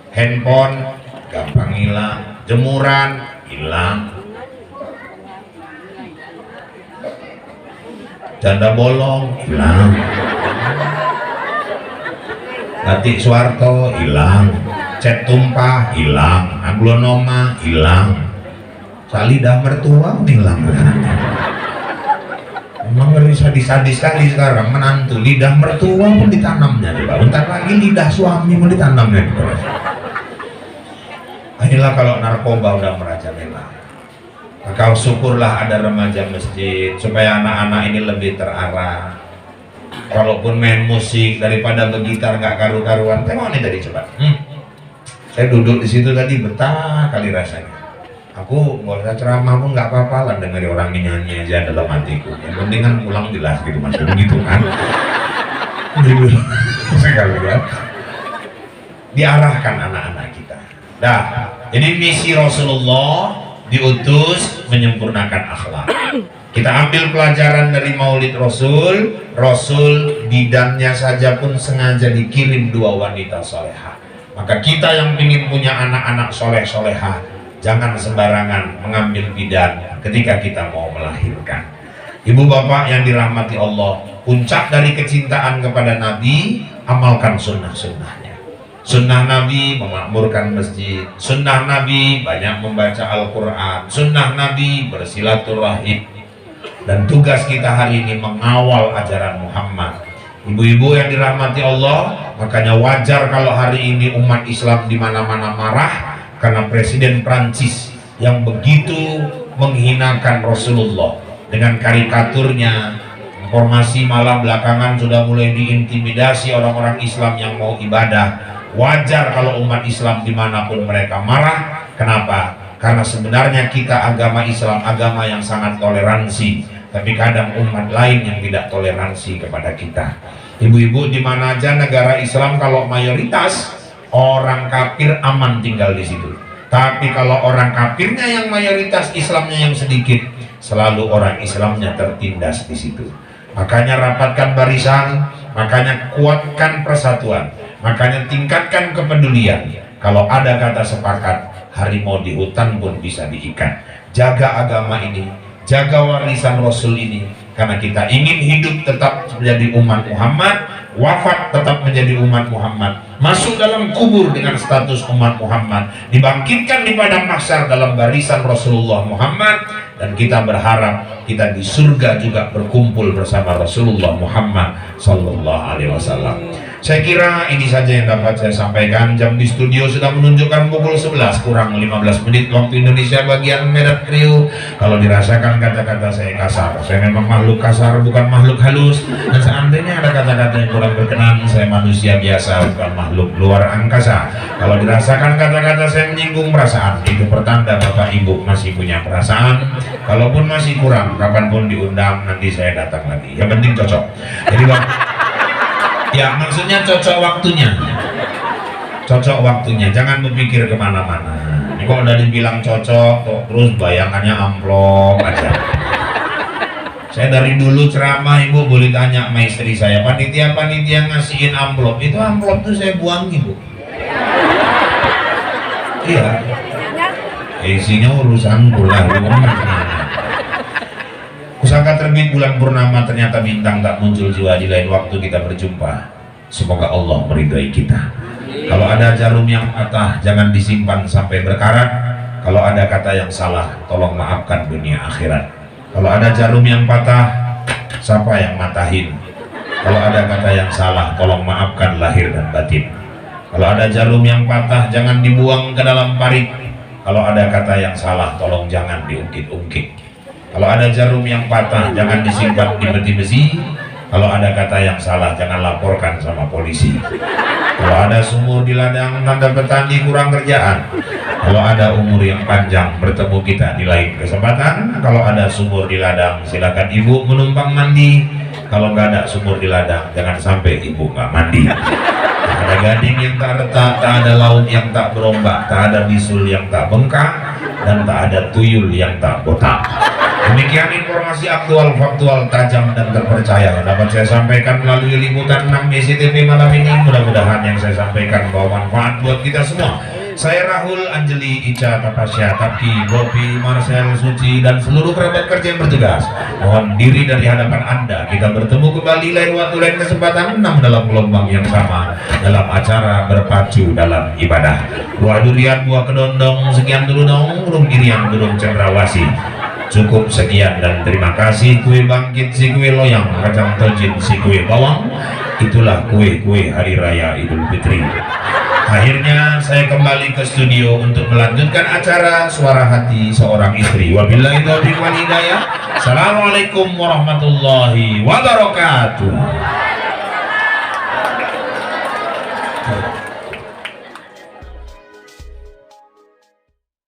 handphone gampang hilang, jemuran hilang, janda bolong hilang, batik Soeharto hilang, cat tumpah hilang, aglonoma hilang, lidah mertua hilang. Memang ngeri sadis-sadis sekali sekarang menantu, lidah mertua pun ditanamnya coba. Bentar lagi lidah suami pun ditanamnya. Inilah kalau narkoba udah merajalela. Maka syukurlah ada remaja masjid supaya anak-anak ini lebih terarah. Kalaupun main musik daripada bergitar nggak karu-karuan, tengok nih tadi coba. Saya duduk di situ tadi betah kali rasanya. Aku nggak usah ceramah pun nggak apa-apa lah, dengerin orang nyanyi aja dalam hatiku. Yang penting kan pulang jelas gitu, maksudnya gitu kan. Sekali ya. Diarahkan anak-anak kita. Nah, jadi misi Rasulullah diutus menyempurnakan akhlak. Kita ambil pelajaran dari Maulid Rasul. Rasul bidannya saja pun sengaja dikirim 2 wanita solehah. Maka kita yang ingin punya anak-anak soleh-solehah, jangan sembarangan mengambil bidan ketika kita mau melahirkan. Ibu bapak yang dirahmati Allah, puncak dari kecintaan kepada Nabi, amalkan sunnah-sunnahnya. Sunnah Nabi memakmurkan masjid, sunnah Nabi banyak membaca Al-Quran, sunnah Nabi bersilaturahim. Dan tugas kita hari ini mengawal ajaran Muhammad. Ibu-ibu yang dirahmati Allah, makanya wajar kalau hari ini umat Islam di mana-mana marah karena Presiden Prancis yang begitu menghinakan Rasulullah dengan karikaturnya. Informasi malah belakangan sudah mulai diintimidasi orang-orang Islam yang mau ibadah. Wajar kalau umat Islam dimanapun mereka marah. Kenapa? Karena sebenarnya kita agama Islam agama yang sangat toleransi, tapi kadang umat lain yang tidak toleransi kepada kita. Ibu-ibu, di mana aja negara Islam kalau mayoritas orang kafir aman tinggal di situ. Tapi kalau orang kafirnya yang mayoritas, Islamnya yang sedikit, selalu orang Islamnya tertindas di situ. Makanya rapatkan barisan, makanya kuatkan persatuan, makanya tingkatkan kepedulian. Kalau ada kata sepakat, harimau di hutan pun bisa diikat. Jaga agama ini, jaga warisan Rasul ini, karena kita ingin hidup tetap menjadi umat Muhammad, wafat tetap menjadi umat Muhammad, masuk dalam kubur dengan status umat Muhammad, dibangkitkan di padang mahsyar dalam barisan Rasulullah Muhammad, dan kita berharap kita di surga juga berkumpul bersama Rasulullah Muhammad Sallallahu Alaihi Wasallam. Saya kira ini saja yang dapat saya sampaikan. Jam di studio sudah menunjukkan pukul 11 kurang 15 menit waktu Indonesia bagian Barat Kriu. Kalau dirasakan kata-kata saya kasar, saya memang makhluk kasar, bukan makhluk halus. Dan seandainya ada kata-kata yang kurang berkenan, saya manusia biasa, bukan makhluk luar angkasa. Kalau dirasakan kata-kata saya menyinggung perasaan, itu pertanda Bapak Ibu masih punya perasaan. Kalaupun masih kurang, kapanpun diundang nanti saya datang lagi. Yang penting cocok. Jadi ya, maksudnya cocok waktunya. Cocok waktunya, jangan berpikir kemana-mana. Ini kok udah dibilang cocok, kok terus bayangannya amplop aja. Saya dari dulu ceramah, ibu boleh tanya sama istri saya, panitia-panitia ngasihin amplop, itu amplop tuh saya buang ibu. Iya. Isinya urusan pula. Pusaka terbit bulan purnama, ternyata bintang tak muncul jiwa di lain waktu kita berjumpa. Semoga Allah meridai kita. Kalau ada jarum yang patah, jangan disimpan sampai berkarat. Kalau ada kata yang salah, tolong maafkan dunia akhirat. Kalau ada jarum yang patah, siapa yang matahin? Kalau ada kata yang salah, tolong maafkan lahir dan batin. Kalau ada jarum yang patah, jangan dibuang ke dalam parit. Kalau ada kata yang salah, tolong jangan diungkit-ungkit. Kalau ada jarum yang patah, jangan disimpan di peti besi. Kalau ada kata yang salah, jangan laporkan sama polisi. Kalau ada sumur di ladang, tanda petani kurang kerjaan. Kalau ada umur yang panjang, bertemu kita di lain kesempatan. Kalau ada sumur di ladang, silakan ibu menumpang mandi. Kalau nggak ada sumur di ladang, jangan sampai ibu nggak mandi. Tak ada gading yang tak retak, tak ada laut yang tak berombak, tak ada bisul yang tak bengkak, dan tak ada tuyul yang tak botak. Demikian informasi aktual, faktual, tajam, dan terpercaya yang dapat saya sampaikan melalui liputan 6 BCTV malam ini. Mudah-mudahan yang saya sampaikan bawa manfaat buat kita semua. Saya Rahul, Anjeli, Ica, Tapasya, Tapki, Bopi, Marcel, Suci, dan seluruh kerabat kerja yang bertugas mohon diri dari hadapan Anda. Kita bertemu kembali lain waktu, lain kesempatan, dalam gelombang yang sama, dalam acara berpacu dalam ibadah. Buah durian, buah kedondong, sekian dulu dong. Burung irian, burung cendrawasih. Cukup sekian dan terima kasih. Kue bangkit si kue loyang, kacang tojin si kue bawang. Itulah kue-kue hari raya Idul Fitri. Akhirnya saya kembali ke studio untuk melanjutkan acara Suara Hati Seorang Istri. Wabillahi taufiq wal hidayah. Assalamualaikum warahmatullahi wabarakatuh.